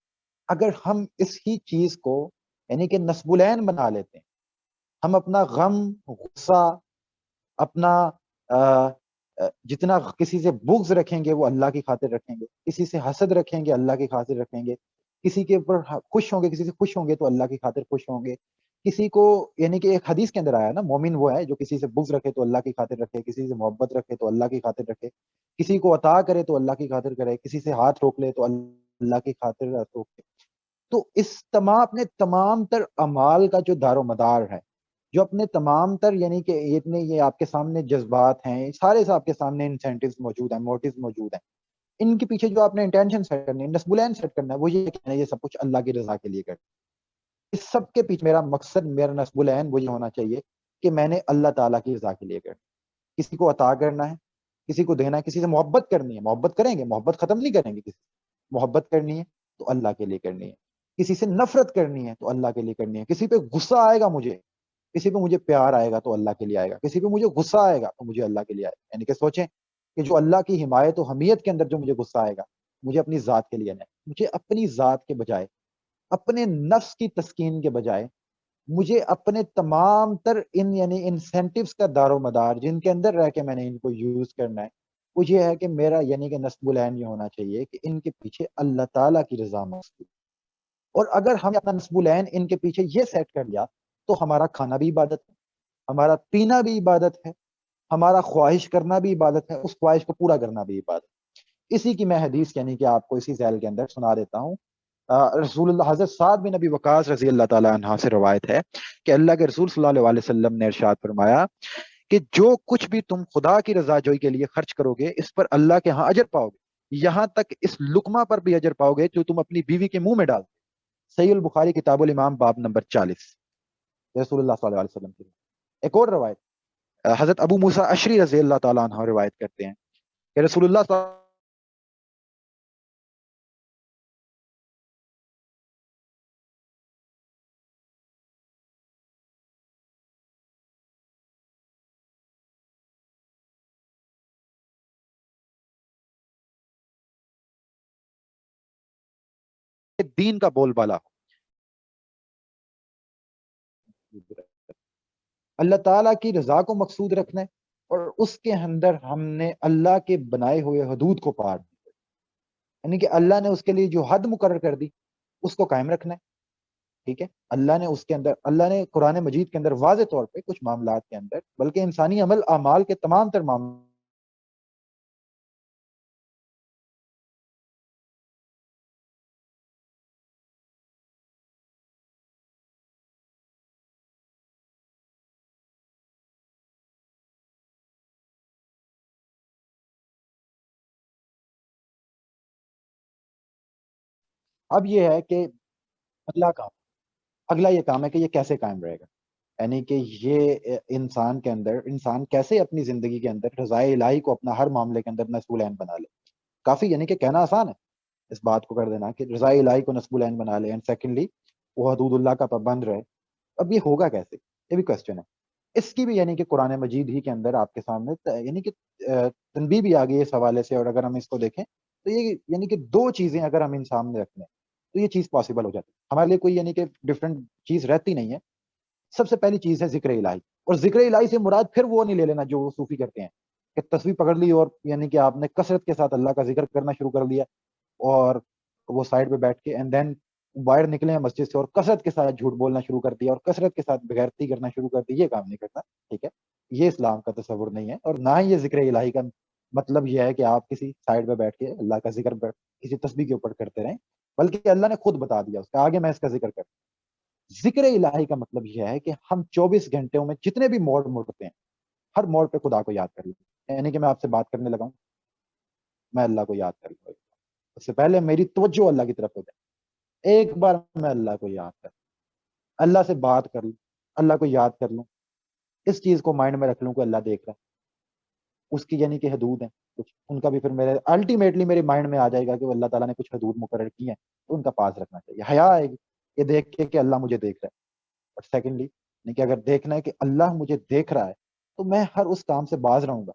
اگر ہم اس ہی چیز کو یعنی کہ نسب العین بنا لیتے ہیں، ہم اپنا غم، غصہ، اپنا جتنا کسی سے بغض رکھیں گے وہ اللہ کی خاطر رکھیں گے، کسی سے حسد رکھیں گے اللہ کی خاطر رکھیں گے، کسی کے اوپر خوش ہوں گے، کسی سے خوش ہوں گے تو اللہ کی خاطر خوش ہوں گے. کسی کو یعنی کہ ایک حدیث کے اندر آیا نا، مومن وہ ہے جو کسی سے بغض رکھے تو اللہ کی خاطر رکھے، کسی سے محبت رکھے تو اللہ کی خاطر رکھے، کسی کو عطا کرے تو اللہ کی خاطر کرے، کسی سے ہاتھ روک لے تو اللہ کی خاطر روکے. تو اس تمام اپنے تمام تر اعمال کا جو دار و مدار ہے، جو اپنے تمام تر یعنی کہ اتنے یہ آپ کے سامنے جذبات ہیں، سارے سے آپ کے سامنے انسینٹیوز موجود ہیں، موٹیوز موجود ہیں، ان کے پیچھے جو آپ نے انٹینشن سیٹ کرنی ہے، نسب العین سیٹ کرنا ہے، وہ یہ کہنا ہے یہ سب کچھ اللہ کی رضا کے لیے کرنا ہے. اس سب کے پیچھے میرا مقصد، میرا نسب العین وہ یہ ہونا چاہیے کہ میں نے اللہ تعالیٰ کی رضا کے لیے کرنا ہے. کسی کو عطا کرنا ہے، کسی کو دینا ہے، کسی سے محبت کرنی ہے، محبت کریں گے، محبت ختم نہیں کریں گے، کسی سے محبت کرنی ہے تو اللہ کے لیے کرنی ہے. کسی سے نفرت کرنی ہے تو اللہ کے لیے کرنی ہے. کسی پہ غصہ آئے گا مجھے، کسی پہ مجھے پیار آئے گا تو اللہ کے لیے آئے گا، کسی پہ مجھے غصہ آئے گا تو مجھے اللہ کے لیے آئے گا. یعنی کہ سوچیں کہ جو اللہ کی حمایت و حمیت کے اندر جو مجھے غصہ آئے گا، مجھے اپنی ذات کے لیے نہیں، مجھے اپنی ذات کے بجائے، اپنے نفس کی تسکین کے بجائے، مجھے اپنے تمام تر ان یعنی انسینٹیوز کا دار و مدار جن کے اندر رہ کے میں نے ان کو یوز کرنا ہے، وہ یہ ہے کہ میرا یعنی کہ نسب العین یہ ہونا چاہیے کہ ان کے پیچھے اللہ تعالیٰ کی رضا مقصود. اور اگر ہم اپنا نسب العین ان کے پیچھے یہ سیٹ کر لیا تو ہمارا کھانا بھی عبادت ہے، ہمارا پینا بھی عبادت ہے، ہمارا خواہش کرنا بھی عبادت ہے، اس خواہش کو پورا کرنا بھی عبادت ہے. اسی کی میں حدیث یعنی کہ آپ کو اسی ذیل کے اندر سنا دیتا ہوں رسول اللہ حضرت سعد بن ابی وقاص رضی اللہ تعالیٰ عنہ سے روایت ہے کہ اللہ کے رسول صلی اللہ علیہ وسلم نے ارشاد فرمایا کہ جو کچھ بھی تم خدا کی رضا جوئی کے لیے خرچ کرو گے اس پر اللہ کے ہاں اجر پاؤ گے، یہاں تک اس لقمہ پر بھی اجر پاؤ گے جو تم اپنی بیوی کے منہ میں ڈال۔ صحیح البخاری کتاب الامام باب نمبر 40، رسول اللہ صلی اللہ علیہ وسلم کی۔ ایک اور روایت حضرت ابو موسیٰ اشری رضی اللہ تعالیٰ عنہ روایت کرتے ہیں کہ رسول اللہ صلی اللہ علیہ وسلم دین کا بول بالا ہو، اللہ تعالیٰ کی رضا کو مقصود رکھنا ہے، اور اس کے اندر ہم نے اللہ کے بنائے ہوئے حدود کو پار دیا، یعنی کہ اللہ نے اس کے لیے جو حد مقرر کر دی اس کو قائم رکھنا ہے، ٹھیک ہے۔ اللہ نے اس کے اندر، اللہ نے قرآن مجید کے اندر واضح طور پہ کچھ معاملات کے اندر، بلکہ انسانی عمل اعمال کے تمام تر معاملات، اب یہ ہے کہ اگلا کام، اگلا یہ کام ہے کہ یہ کیسے قائم رہے گا، یعنی کہ یہ انسان کے اندر، انسان کیسے اپنی زندگی کے اندر رضائے الہی کو اپنا ہر معاملے کے اندر نصب العین بنا لے۔ کافی یعنی کہ کہنا آسان ہے اس بات کو کر دینا کہ رضائے الہی کو نصب العین بنا لے، اینڈ سیکنڈلی وہ حدود اللہ کا پابند رہے۔ اب یہ ہوگا کیسے، یہ بھی کوشچن ہے۔ اس کی بھی یعنی کہ قرآن مجید ہی کے اندر آپ کے سامنے یعنی کہ تنبیہ بھی آ گئی ہے اس حوالے سے، اور اگر ہم اس کو دیکھیں تو یہ یعنی کہ دو چیزیں اگر ہم ان سامنے رکھ لیں تو یہ چیز پاسبل ہو جاتی ہے ہمارے لیے، کوئی یعنی کہ ڈفرینٹ چیز رہتی نہیں ہے۔ سب سے پہلی چیز ہے ذکر الہی، اور ذکر الہی سے مراد پھر وہ نہیں لے لینا جو صوفی کرتے ہیں کہ تصویر پکڑ لی اور یعنی کہ آپ نے کثرت کے ساتھ اللہ کا ذکر کرنا شروع کر دیا، اور وہ سائڈ پہ بیٹھ کے اینڈ دین باہر نکلے ہیں مسجد سے اور کثرت کے ساتھ جھوٹ بولنا شروع کر دیا اور کثرت کے ساتھ بغیرتی کرنا شروع کر دی۔ یہ کام نہیں کرنا، ٹھیک ہے، یہ اسلام کا تصور نہیں ہے، اور نہ ہی یہ ذکر الہی کا مطلب یہ ہے کہ آپ کسی سائڈ پہ بیٹھ کے اللہ کا ذکر کسی تسبیح کے اوپر کرتے رہیں، بلکہ اللہ نے خود بتا دیا اس کا آگے میں اس کا ذکر کرتا ہوں۔ ذکر الہی کا مطلب یہ ہے کہ ہم 24 گھنٹوں میں جتنے بھی موڑ مڑتے ہیں ہر موڑ پہ خدا کو یاد کر لیں، یعنی کہ میں آپ سے بات کرنے لگا ہوں، میں اللہ کو یاد کر لوں، اس سے پہلے میری توجہ اللہ کی طرف ہو جائے، ایک بار میں اللہ کو یاد کر، اللہ سے بات کر لوں، اللہ کو یاد کر لوں، اس چیز کو مائنڈ میں رکھ لوں کہ اللہ دیکھ رہا ہے، اس کی یعنی کہ حدود ہیں کچھ، ان کا بھی پھر میرے الٹیمیٹلی میرے مائنڈ میں آ جائے گا کہ اللہ تعالیٰ نے کچھ حدود مقرر کی ہیں تو ان کا پاس رکھنا چاہیے، حیا آئے گی یہ دیکھ کے کہ اللہ مجھے دیکھ رہا ہے۔ اور سیکنڈلی یعنی کہ اگر دیکھنا ہے کہ اللہ مجھے دیکھ رہا ہے تو میں ہر اس کام سے باز رہوں گا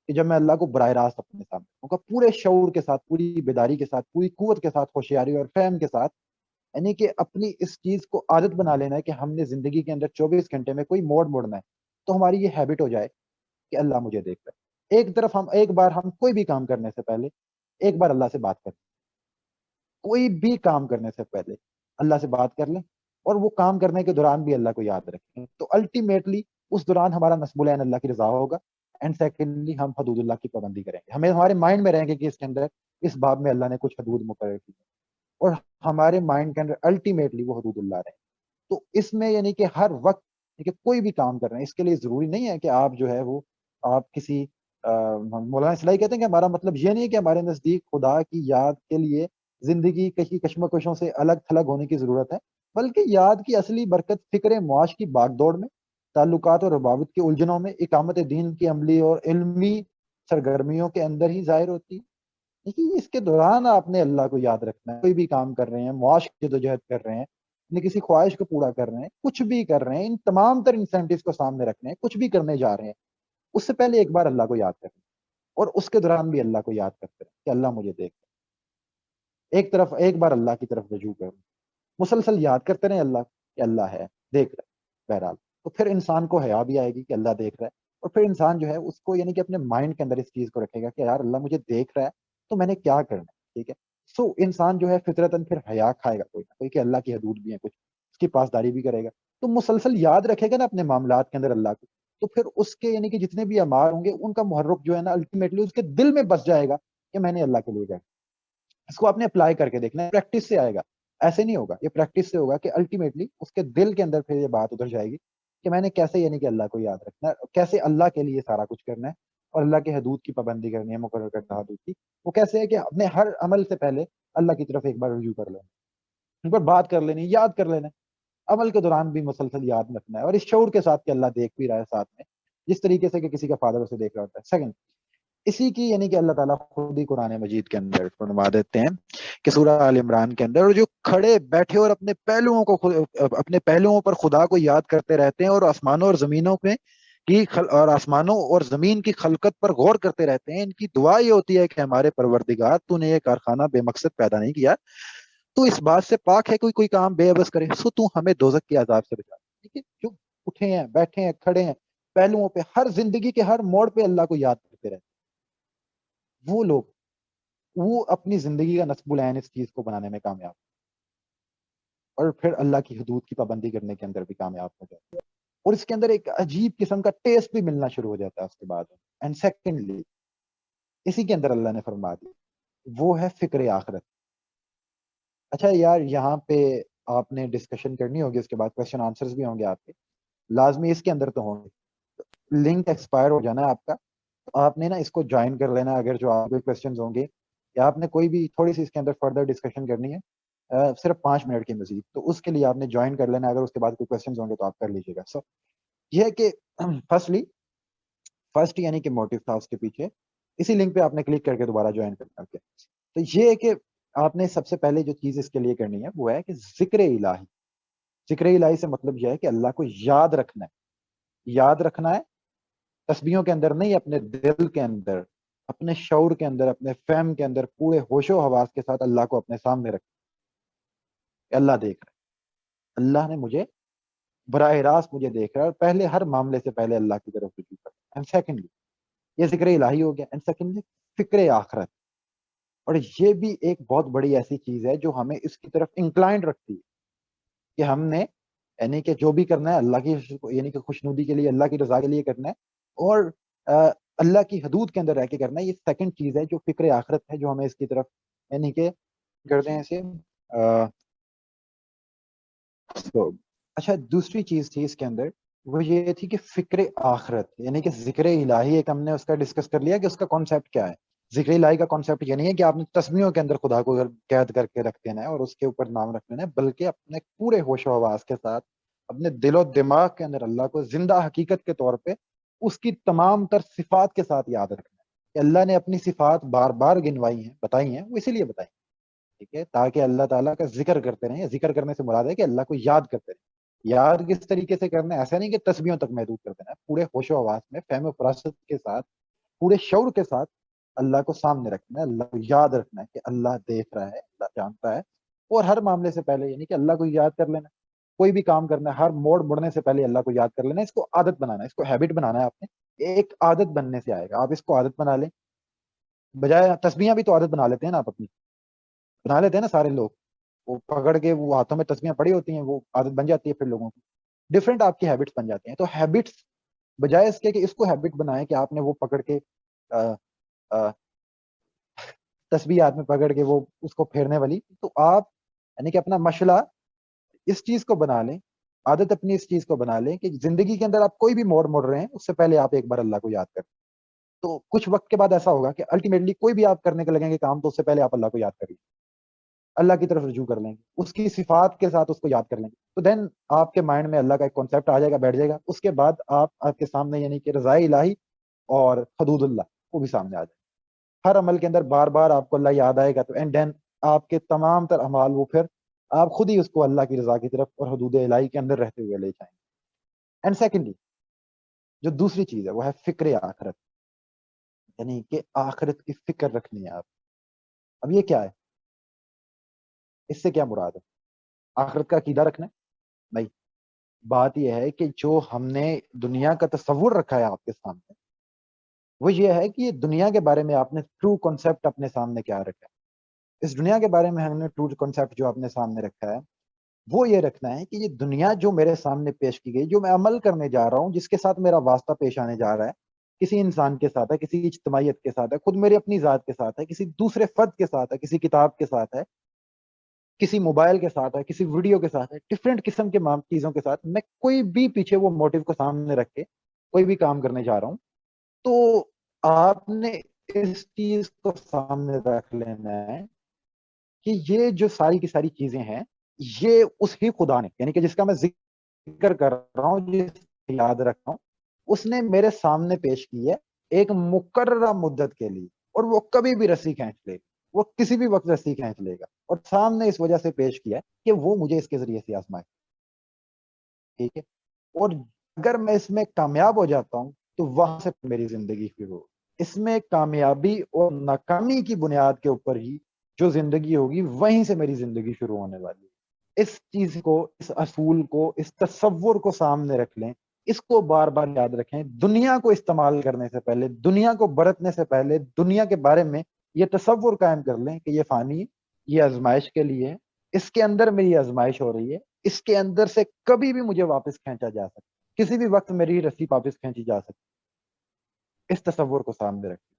کہ جب میں اللہ کو براہ راست اپنے سامنے رکھوں گا، پورے شعور کے ساتھ، پوری بیداری کے ساتھ، پوری قوت کے ساتھ، ہوشیاری اور فہم کے ساتھ، یعنی کہ اپنی اس چیز کو عادت بنا لینا ہے کہ ہم نے زندگی کے اندر 24 گھنٹے میں کوئی موڑ موڑنا ہے تو ہماری یہ ہیبٹ ہو جائے کہ اللہ مجھے دیکھ رہا ہے۔ ایک طرف ہم ایک بار ہم کوئی بھی کام کرنے سے پہلے ایک بار اللہ سے بات کریں، کوئی بھی کام کرنے سے پہلے اللہ سے بات کر لیں، اور وہ کام کرنے کے دوران بھی اللہ کو یاد رکھیں، تو الٹیمیٹلی اس دوران ہمارا نصب العین اللہ کی رضا ہوگا، اینڈ سیکنڈلی ہم حدود اللہ کی پابندی کریں گے، ہمیں ہمارے مائنڈ میں رہیں گے کہ اس کے اندر اس باب میں اللہ نے کچھ حدود مقرر کی ہے، اور ہمارے مائنڈ کے اندر الٹیمیٹلی وہ حدود اللہ رہے۔ تو اس میں یعنی کہ ہر وقت کہ کوئی بھی کام کر رہے ہیں، اس کے لیے ضروری نہیں ہے کہ آپ جو ہے وہ آپ کسی مولانا اسلائی کہتے ہیں کہ ہمارا مطلب یہ نہیں ہے کہ ہمارے نزدیک خدا کی یاد کے لیے زندگی کسی کشمکشوں سے الگ تھلگ ہونے کی ضرورت ہے، بلکہ یاد کی اصلی برکت فکر معاش کی باغ دوڑ میں، تعلقات اور روابط کے الجھنوں میں، اقامت دین کی عملی اور علمی سرگرمیوں کے اندر ہی ظاہر ہوتی ہے۔ دیکھیے اس کے دوران آپ نے اللہ کو یاد رکھنا ہے، کوئی بھی کام کر رہے ہیں، معاش کی جدوجہد کر رہے ہیں، کسی خواہش کو پورا کر رہے ہیں، کچھ بھی کر رہے ہیں، ان تمام تر انسینٹیوز کو سامنے رکھنے ہیں، کچھ بھی کرنے جا رہے ہیں، اس سے پہلے ایک بار اللہ کو یاد کریں، اور اس کے دوران بھی اللہ کو یاد کرتے رہیں کہ اللہ مجھے دیکھ رہا ہے۔ ایک طرف ایک بار اللہ کی طرف رجوع کریں، مسلسل یاد کرتے رہیں اللہ کہ اللہ ہے، دیکھ رہا ہے بہرحال، تو پھر انسان کو حیا بھی آئے گی کہ اللہ دیکھ رہا ہے، اور پھر انسان جو ہے اس کو یعنی کہ اپنے مائنڈ کے اندر اس چیز کو رکھے گا کہ یار اللہ مجھے دیکھ رہا ہے تو میں نے کیا کرنا ہے، ٹھیک ہے۔ سو انسان جو ہے فطرتاً پھر حیا کھائے گا کوئی نہ کوئی کہ اللہ کی حدود بھی ہیں کچھ، اس کی پاسداری بھی کرے گا، تو مسلسل یاد رکھے گا نا اپنے معاملات کے اندر اللہ کو، تو پھر اس کے یعنی کہ جتنے بھی اعمال ہوں گے ان کا محرک جو ہے نا الٹیمیٹلی اس کے دل میں بس جائے گا کہ میں نے اللہ کے لیے کیا، اس کو آپ نے اپلائی کر کے دیکھنا ہے، پریکٹس سے آئے گا ایسے نہیں ہوگا, یہ پریکٹس سے ہوگا کہ الٹیمیٹلی اس کے دل کے اندر پھر یہ بات ادھر جائے گی کہ میں نے کیسے یعنی کہ اللہ کو یاد رکھنا ہے, کیسے اللہ کے لیے سارا کچھ کرنا ہے اور اللہ کے حدود کی پابندی کرنی ہے, مقرر کردہ حدود کی. وہ کیسے ہے کہ اپنے ہر عمل سے پہلے اللہ کی طرف ایک بار رجوع کر لینا, ان پر بات کر لینی, یاد کر لینا, عمل کے دوران بھی مسلسل یاد رکھنا ہے, اور اس شعور کے ساتھ کہ اللہ دیکھ بھی رہا ہے ساتھ میں, جس طریقے سے کہ کسی کا فادر اسے دیکھ رہا ہوتا ہے. سیکنڈ, اسی کی یعنی کہ اللہ تعالیٰ خود ہی قرآن مجید کے اندر فرما دیتے ہیں کہ سورہ آل عمران کے اندر, اور جو کھڑے بیٹھے اور اپنے پہلوؤں پر خدا کو یاد کرتے رہتے ہیں اور آسمانوں اور زمینوں میں اور آسمانوں اور زمین کی خلقت پر غور کرتے رہتے ہیں, ان کی دعا یہ ہوتی ہے کہ ہمارے پروردگار تو نے یہ کارخانہ بے مقصد پیدا نہیں کیا, تو اس بات سے پاک ہے کوئی کام بے عبث کرے, سو تو ہمیں دوزخ کے عذاب سے بچا. ٹھیک ہے, جو اٹھے ہیں, بیٹھے ہیں, کھڑے ہیں, پہلوؤں پہ, ہر زندگی کے ہر موڑ پہ اللہ کو یاد کرتے رہتے ہیں, وہ لوگ وہ اپنی زندگی کا نصب العین اس چیز کو بنانے میں کامیاب, اور پھر اللہ کی حدود کی پابندی کرنے کے اندر بھی کامیاب ہو جاتے ہیں, اور اس کے اندر ایک عجیب قسم کا ٹیسٹ بھی ملنا شروع ہو جاتا ہے اس کے بعد. اینڈ سیکنڈلی, اسی کے اندر اللہ نے فرما دی, وہ ہے فکر آخرت. اچھا یار, یہاں پہ آپ نے ڈسکشن کرنی ہوگی, اس کے بعد کوشچن آنسرز بھی ہوں گے آپ کے, لازمی اس کے اندر تو ہوں گے. لنک ایکسپائر ہو جانا ہے آپ کا, تو آپ نے نا اس کو جوائن کر لینا اگر جو آپ کے کوشچنز ہوں گے, یا آپ نے کوئی بھی تھوڑی سی اس کے اندر فردر ڈسکشن کرنی ہے, صرف 5 منٹ کی مزید, تو اس کے لیے آپ نے جوائن کر لینا. اگر اس کے بعد کوئی کوشچنز ہوں گے تو آپ کر لیجیے گا. سو یہ ہے کہ فرسٹ یعنی کہ موٹیو تھا اس کے پیچھے, اسی لنک پہ آپ نے کلک کر کے دوبارہ جوائن کرنا. تو یہ ہے کہ آپ نے سب سے پہلے جو چیز اس کے لیے کرنی ہے وہ ہے کہ ذکر الہی. ذکر الہی سے مطلب یہ ہے کہ اللہ کو یاد رکھنا ہے. یاد رکھنا ہے تسبیحوں کے اندر نہیں, اپنے دل کے اندر, اپنے شعور کے اندر, اپنے فہم کے اندر, پورے ہوش و حواس کے ساتھ اللہ کو اپنے سامنے رکھنا. اللہ دیکھ رہا ہے, اللہ نے مجھے براہ راست مجھے دیکھ رہا ہے, اور پہلے ہر معاملے سے پہلے اللہ کی طرف رجوع کرنا. اینڈ سیکنڈلی, یہ ذکر الہی ہو گیا. اینڈ سیکنڈلی فکر آخرت, اور یہ بھی ایک بہت بڑی ایسی چیز ہے جو ہمیں اس کی طرف انکلائنڈ رکھتی ہے کہ ہم نے یعنی کہ جو بھی کرنا ہے اللہ کی یعنی کہ خوشنودی کے لیے, اللہ کی رضا کے لیے کرنا ہے, اور اللہ کی حدود کے اندر رہ کے کرنا ہے. یہ سیکنڈ چیز ہے جو فکر آخرت ہے, جو ہمیں اس کی طرف یعنی کہ کرتے ہیں اسے. اچھا, دوسری چیز تھی اس کے اندر, وہ یہ تھی کہ فکر آخرت یعنی کہ ذکر الہی, ایک ہم نے اس کا ڈسکس کر لیا کہ اس کا کانسیپٹ کیا ہے. ذکر الہی کا کانسیپٹ یہ نہیں ہے کہ آپ نے تسبیحوں کے اندر خدا کو قید کر کے رکھ دینا ہے اور اس کے اوپر نام رکھ دینا ہے, بلکہ اپنے پورے ہوش و حواس کے ساتھ, اپنے دل و دماغ کے اندر اللہ کو زندہ حقیقت کے طور پہ اس کی تمام تر صفات کے ساتھ یاد رکھنا ہے. کہ اللہ نے اپنی صفات بار بار گنوائی ہیں, بتائی ہیں, وہ اسی لیے بتائی, ٹھیک ہے, تاکہ اللہ تعالیٰ کا ذکر کرتے رہیں. ذکر کرنے سے مراد ہے کہ اللہ کو یاد کرتے رہیں. یاد کس طریقے سے کرنا ہے, ایسا نہیں کہ تسبیحوں تک محدود کر دینا ہے, پورے ہوش و حواس میں فہم و فراست کے ساتھ, پورے شعور کے ساتھ اللہ کو سامنے رکھنا ہے, اللہ کو یاد رکھنا ہے کہ اللہ دیکھ رہا ہے, اللہ جانتا ہے. اور ہر معاملے سے پہلے یعنی کہ اللہ کو یاد کر لینا, کوئی بھی کام کرنا ہے ہر موڑ مڑنے سے پہلے اللہ کو یاد کر لینا. اس کو عادت بنانا ہے, اس کو ہیبٹ بنانا ہے. آپ نے ایک عادت بننے سے آئے گا, آپ اس کو عادت بنا لیں. بجائے تسبیحاں بھی تو عادت بنا لیتے ہیں نا, آپ اپنی بنا لیتے ہیں نا سارے لوگ, وہ پکڑ کے وہ ہاتھوں میں تسبیحاں پڑی ہوتی ہیں, وہ عادت بن جاتی ہے, پھر لوگوں کی ڈفرینٹ آپ کی ہیبٹس بن جاتی ہیں. تو ہیبٹس بجائے اس کے کہ اس کو ہیبٹ بنائیں کہ آپ نے وہ پکڑ کے تسبیح ہاتھ میں پکڑ کے وہ اس کو پھیرنے والی, تو آپ یعنی کہ اپنا مشغلہ اس چیز کو بنا لیں, عادت اپنی اس چیز کو بنا لیں کہ زندگی کے اندر آپ کوئی بھی موڑ مڑ رہے ہیں اس سے پہلے آپ ایک بار اللہ کو یاد کریں. تو کچھ وقت کے بعد ایسا ہوگا کہ الٹیمیٹلی کوئی بھی آپ کرنے کے لگیں گے کام, تو اس سے پہلے آپ اللہ کو یاد کریے, اللہ کی طرف رجوع کر لیں گے, اس کی صفات کے ساتھ اس کو یاد کر لیں گے. تو دین آپ کے مائنڈ میں اللہ کا ایک کانسیپٹ آ جائے گا, بیٹھ جائے گا. اس کے بعد آپ کے سامنے یعنی کہ رضا الہی اور حدود اللہ وہ بھی سامنے آ جائے. ہر عمل کے اندر بار بار آپ کو اللہ یاد آئے گا, تو اینڈ دین آپ کے تمام تر اعمال وہ پھر آپ خود ہی اس کو اللہ کی رضا کی طرف اور حدود الہی کے اندر رہتے ہوئے لے جائیں گے. اینڈ سیکنڈلی جو دوسری چیز ہے وہ ہے فکر آخرت, یعنی کہ آخرت کی فکر رکھنی ہے آپ. اب یہ کیا ہے, اس سے کیا مراد ہے؟ آخرت کا عقیدہ رکھنا ہے؟ نہیں, بات یہ ہے کہ جو ہم نے دنیا کا تصور رکھا ہے آپ کے سامنے, وہ یہ ہے کہ یہ دنیا کے بارے میں آپ نے ٹرو کنسیپٹ اپنے سامنے کیا رکھا ہے. اس دنیا کے بارے میں ہم نے ٹرو کنسیپٹ جو اپنے سامنے رکھا ہے وہ یہ رکھنا ہے کہ یہ دنیا جو میرے سامنے پیش کی گئی, جو میں عمل کرنے جا رہا ہوں, جس کے ساتھ میرا واسطہ پیش آنے جا رہا ہے, کسی انسان کے ساتھ ہے, کسی اجتماعیت کے ساتھ ہے, خود میری اپنی ذات کے ساتھ ہے, کسی دوسرے فرد کے ساتھ ہے, کسی کتاب کے ساتھ ہے, کسی موبائل کے ساتھ ہے، کسی ویڈیو کے ساتھ ہے، ڈفرینٹ قسم کے چیزوں کے ساتھ میں کوئی بھی پیچھے وہ موٹیو کو سامنے رکھ کے کوئی بھی کام کرنے جا رہا ہوں، تو آپ نے اس چیز کو سامنے رکھ لینا ہے کہ یہ جو ساری کی ساری چیزیں ہیں، یہ اس ہی خدا نے، یعنی کہ جس کا میں ذکر کر رہا ہوں، جس کو یاد رکھ رہا ہوں، اس نے میرے سامنے پیش کی ہے ایک مقررہ مدت کے لیے، اور وہ کبھی بھی رسی کھینچ لے گا، وہ کسی بھی وقت رسی کھینچ لے گا، اور سامنے اس وجہ سے پیش کیا ہے کہ وہ مجھے اس کے ذریعے سے آزمائے. ٹھیک ہے. اور اگر میں اس میں کامیاب ہو جاتا ہوں تو وہاں سے میری زندگی شروع ہو. اس میں کامیابی اور ناکامی کی بنیاد کے اوپر ہی جو زندگی ہوگی وہیں سے میری زندگی شروع ہونے والی ہے. اس چیز کو، اس اصول کو، اس تصور کو سامنے رکھ لیں، اس کو بار بار یاد رکھیں. دنیا کو استعمال کرنے سے پہلے، دنیا کو برتنے سے پہلے، دنیا کے بارے میں یہ تصور قائم کر لیں کہ یہ فانی، یہ آزمائش کے لیے ہے، اس کے اندر میری آزمائش ہو رہی ہے، اس کے اندر سے کبھی بھی مجھے واپس کھینچا جا سکتا، کسی بھی وقت میری رسی واپس کھینچی جا سکتی. اس تصور کو سامنے رکھیں.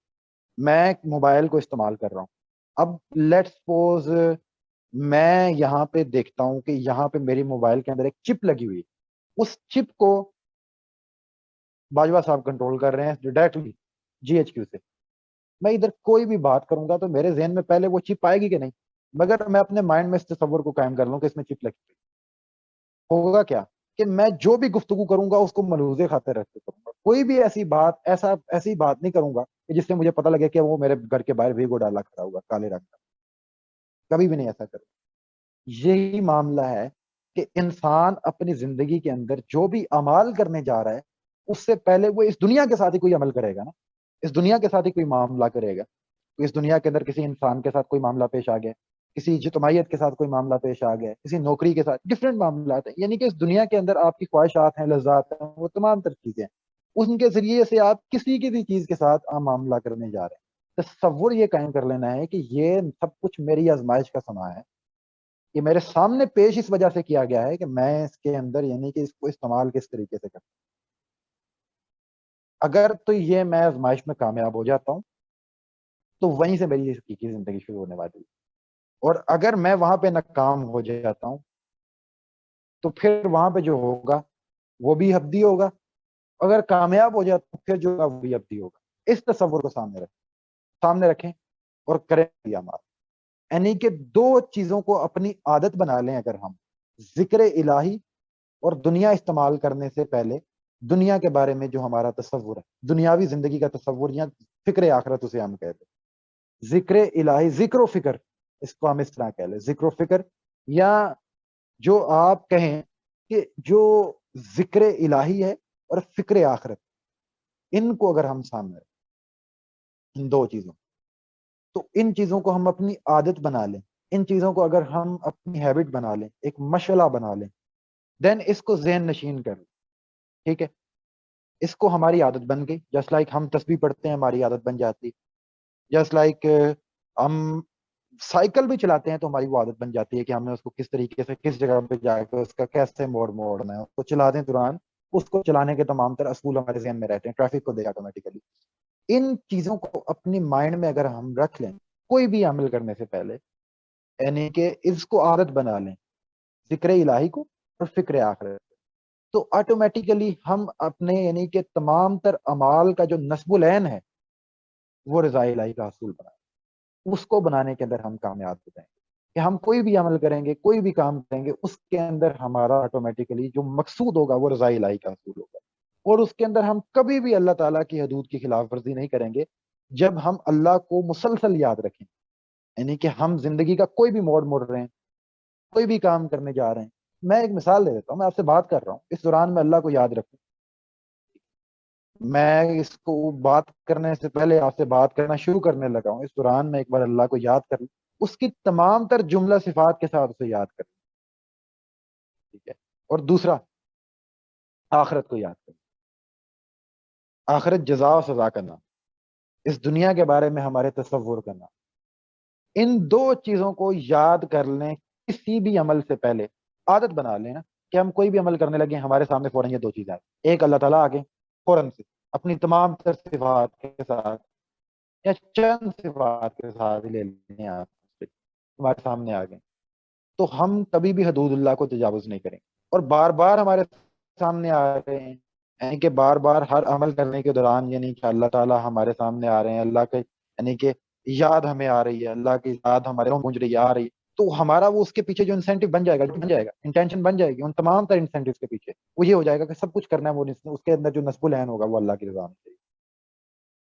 میں موبائل کو استعمال کر رہا ہوں. اب لیٹ سپوز میں یہاں پہ دیکھتا ہوں کہ یہاں پہ میری موبائل کے اندر ایک چپ لگی ہوئی ہے. اس چپ کو باجوہ صاحب کنٹرول کر رہے ہیں ڈائریکٹلی GHQ سے. میں ادھر کوئی بھی بات کروں گا تو میرے ذہن میں پہلے وہ چپ آئے گی کہ نہیں؟ مگر میں اپنے مائنڈ میں اس تصور کو قائم کر لوں کہ اس میں چپ لگی ہوئی، ہوگا کیا کہ میں جو بھی گفتگو کروں گا اس کو ملحوظے خاطر رکھ کے کروں گا. کوئی بھی ایسی بات نہیں کروں گا کہ جس سے مجھے پتہ لگے کہ وہ میرے گھر کے باہر ویگو ڈالا کھڑا ہوگا کالے رنگ کا. کبھی بھی نہیں ایسا کروں. یہی معاملہ ہے کہ انسان اپنی زندگی کے اندر جو بھی اعمال کرنے جا رہا ہے اس سے پہلے وہ اس دنیا کے ساتھ ہی کوئی عمل کرے گا نا، اس دنیا کے ساتھ ہی کوئی معاملہ کرے گا. تو اس دنیا کے اندر کسی انسان کے ساتھ کوئی معاملہ پیش آ گیا، کسی اجتماعیت کے ساتھ کوئی معاملہ پیش آ گیا، کسی نوکری کے ساتھ، ڈفرینٹ معاملات ہیں. یعنی کہ اس دنیا کے اندر آپ کی خواہشات ہیں، لذات ہیں، وہ تمام تر چیزیں ہیں، ان کے ذریعے سے آپ کسی کی بھی چیز کے ساتھ معاملہ کرنے جا رہے ہیں. تصور یہ قائم کر لینا ہے کہ یہ سب کچھ میری آزمائش کا سما ہے، یہ میرے سامنے پیش اس وجہ سے کیا گیا ہے کہ میں اس کے اندر، یعنی کہ اس کو استعمال کس طریقے سے کرتا ہوں. اگر تو یہ میں آزمائش میں کامیاب ہو جاتا ہوں تو وہیں سے میری حقیقی زندگی شروع ہونے والی ہے. اور اگر میں وہاں پہ ناکام ہو جاتا ہوں تو پھر وہاں پہ جو ہوگا وہ بھی ابدی ہوگا، اگر کامیاب ہو جاتا ہوں پھر جو ہوگا وہ بھی ابدی ہوگا. اس تصور کو سامنے رکھیں اور کریں یہ عمل. یعنی کہ دو چیزوں کو اپنی عادت بنا لیں. اگر ہم ذکر الہی اور دنیا استعمال کرنے سے پہلے دنیا کے بارے میں جو ہمارا تصور ہے، دنیاوی زندگی کا تصور یا فکر آخرت اسے ہم کہتے ہیں، ذکر الہی، ذکر و فکر، اس کو ہم اس طرح کہہ لیں، ذکر و فکر، یا جو آپ کہیں کہ جو ذکر الہی ہے اور فکر آخرت، ان کو اگر ہم سامنے رکھیں، ان دو چیزوں، تو ان چیزوں کو ہم اپنی عادت بنا لیں، ان چیزوں کو اگر ہم اپنی ہیبٹ بنا لیں، ایک مشغلہ بنا لیں، دین اس کو ذہن نشین کر لیں. ٹھیک ہے. اس کو ہماری عادت بن گئی. جسٹ لائک ہم تسبیح پڑھتے ہیں ہماری عادت بن جاتی. جسٹ لائک ہم سائیکل بھی چلاتے ہیں تو ہماری وہ عادت بن جاتی ہے کہ ہم نے اس کو کس طریقے سے کس جگہ پہ جا کے اس کا کیسے موڑنا ہے. اس کو چلا دیں دوران اس کو چلانے کے تمام تر اصول ہمارے ذہن میں رہتے ہیں. ٹریفک کو دے آٹومیٹیکلی. ان چیزوں کو اپنی مائنڈ میں اگر ہم رکھ لیں کوئی بھی عمل کرنے سے پہلے، یعنی کہ اس کو عادت بنا لیں، ذکر الہی کو اور فکر آخرت، تو آٹومیٹیکلی ہم اپنے، یعنی کہ تمام تر اعمال کا جو نصب العین ہے وہ رضا الہی کا حصول بنائیں. اس کو بنانے کے اندر ہم کامیاب ہو جائیں گے کہ ہم کوئی بھی عمل کریں گے، کوئی بھی کام کریں گے، اس کے اندر ہمارا آٹومیٹیکلی جو مقصود ہوگا وہ رضا الہی کا حصول ہوگا. اور اس کے اندر ہم کبھی بھی اللہ تعالیٰ کی حدود کی خلاف ورزی نہیں کریں گے جب ہم اللہ کو مسلسل یاد رکھیں. یعنی کہ ہم زندگی کا کوئی بھی موڑ رہے ہیں، کوئی بھی کام کرنے جا رہے ہیں. میں ایک مثال دے دیتا ہوں. میں آپ سے بات کر رہا ہوں، اس دوران میں اللہ کو یاد رکھوں. میں اس کو بات کرنے سے پہلے آپ سے بات کرنا شروع کرنے لگا ہوں، اس دوران میں ایک بار اللہ کو یاد کر لوں، اس کی تمام تر جملہ صفات کے ساتھ اسے یاد کر لوں. ٹھیک ہے. اور دوسرا، آخرت کو یاد کریں. آخرت جزا و سزا کا نام، اس دنیا کے بارے میں ہمارے تصور کا نام. ان دو چیزوں کو یاد کر لیں. کسی بھی عمل سے پہلے عادت بنا لیں نا کہ ہم کوئی بھی عمل کرنے لگے ہمارے سامنے فوراً یہ دو چیزیں آئیں. ایک، اللہ تعالیٰ آگے فوراً سے اپنی تمام تر صفات کے ساتھ یا چند صفات کے ساتھ لے لیں، آپ تمہارے سامنے آ گئے. تو ہم کبھی بھی حدود اللہ کو تجاوز نہیں کریں گے۔ اور بار بار ہمارے سامنے آ رہے ہیں، یعنی کہ بار بار ہر عمل کرنے کے دوران یعنی کہ اللہ تعالیٰ ہمارے سامنے آ رہے ہیں، اللہ کے یعنی کہ یاد ہمیں آ رہی ہے، اللہ کی یاد ہمارے گونج رہی ہے، آ رہی ہے، تو ہمارا وہ اس کے پیچھے جو انسینٹو بن جائے گا، انٹینشن بن جائے گی ان تمام تر انسینٹیوز کے پیچھے، وہ یہ ہو جائے گا کہ سب کچھ کرنا ہے، وہ اس کے اندر جو نصب العین ہوگا وہ اللہ کی رضا میں چاہیے،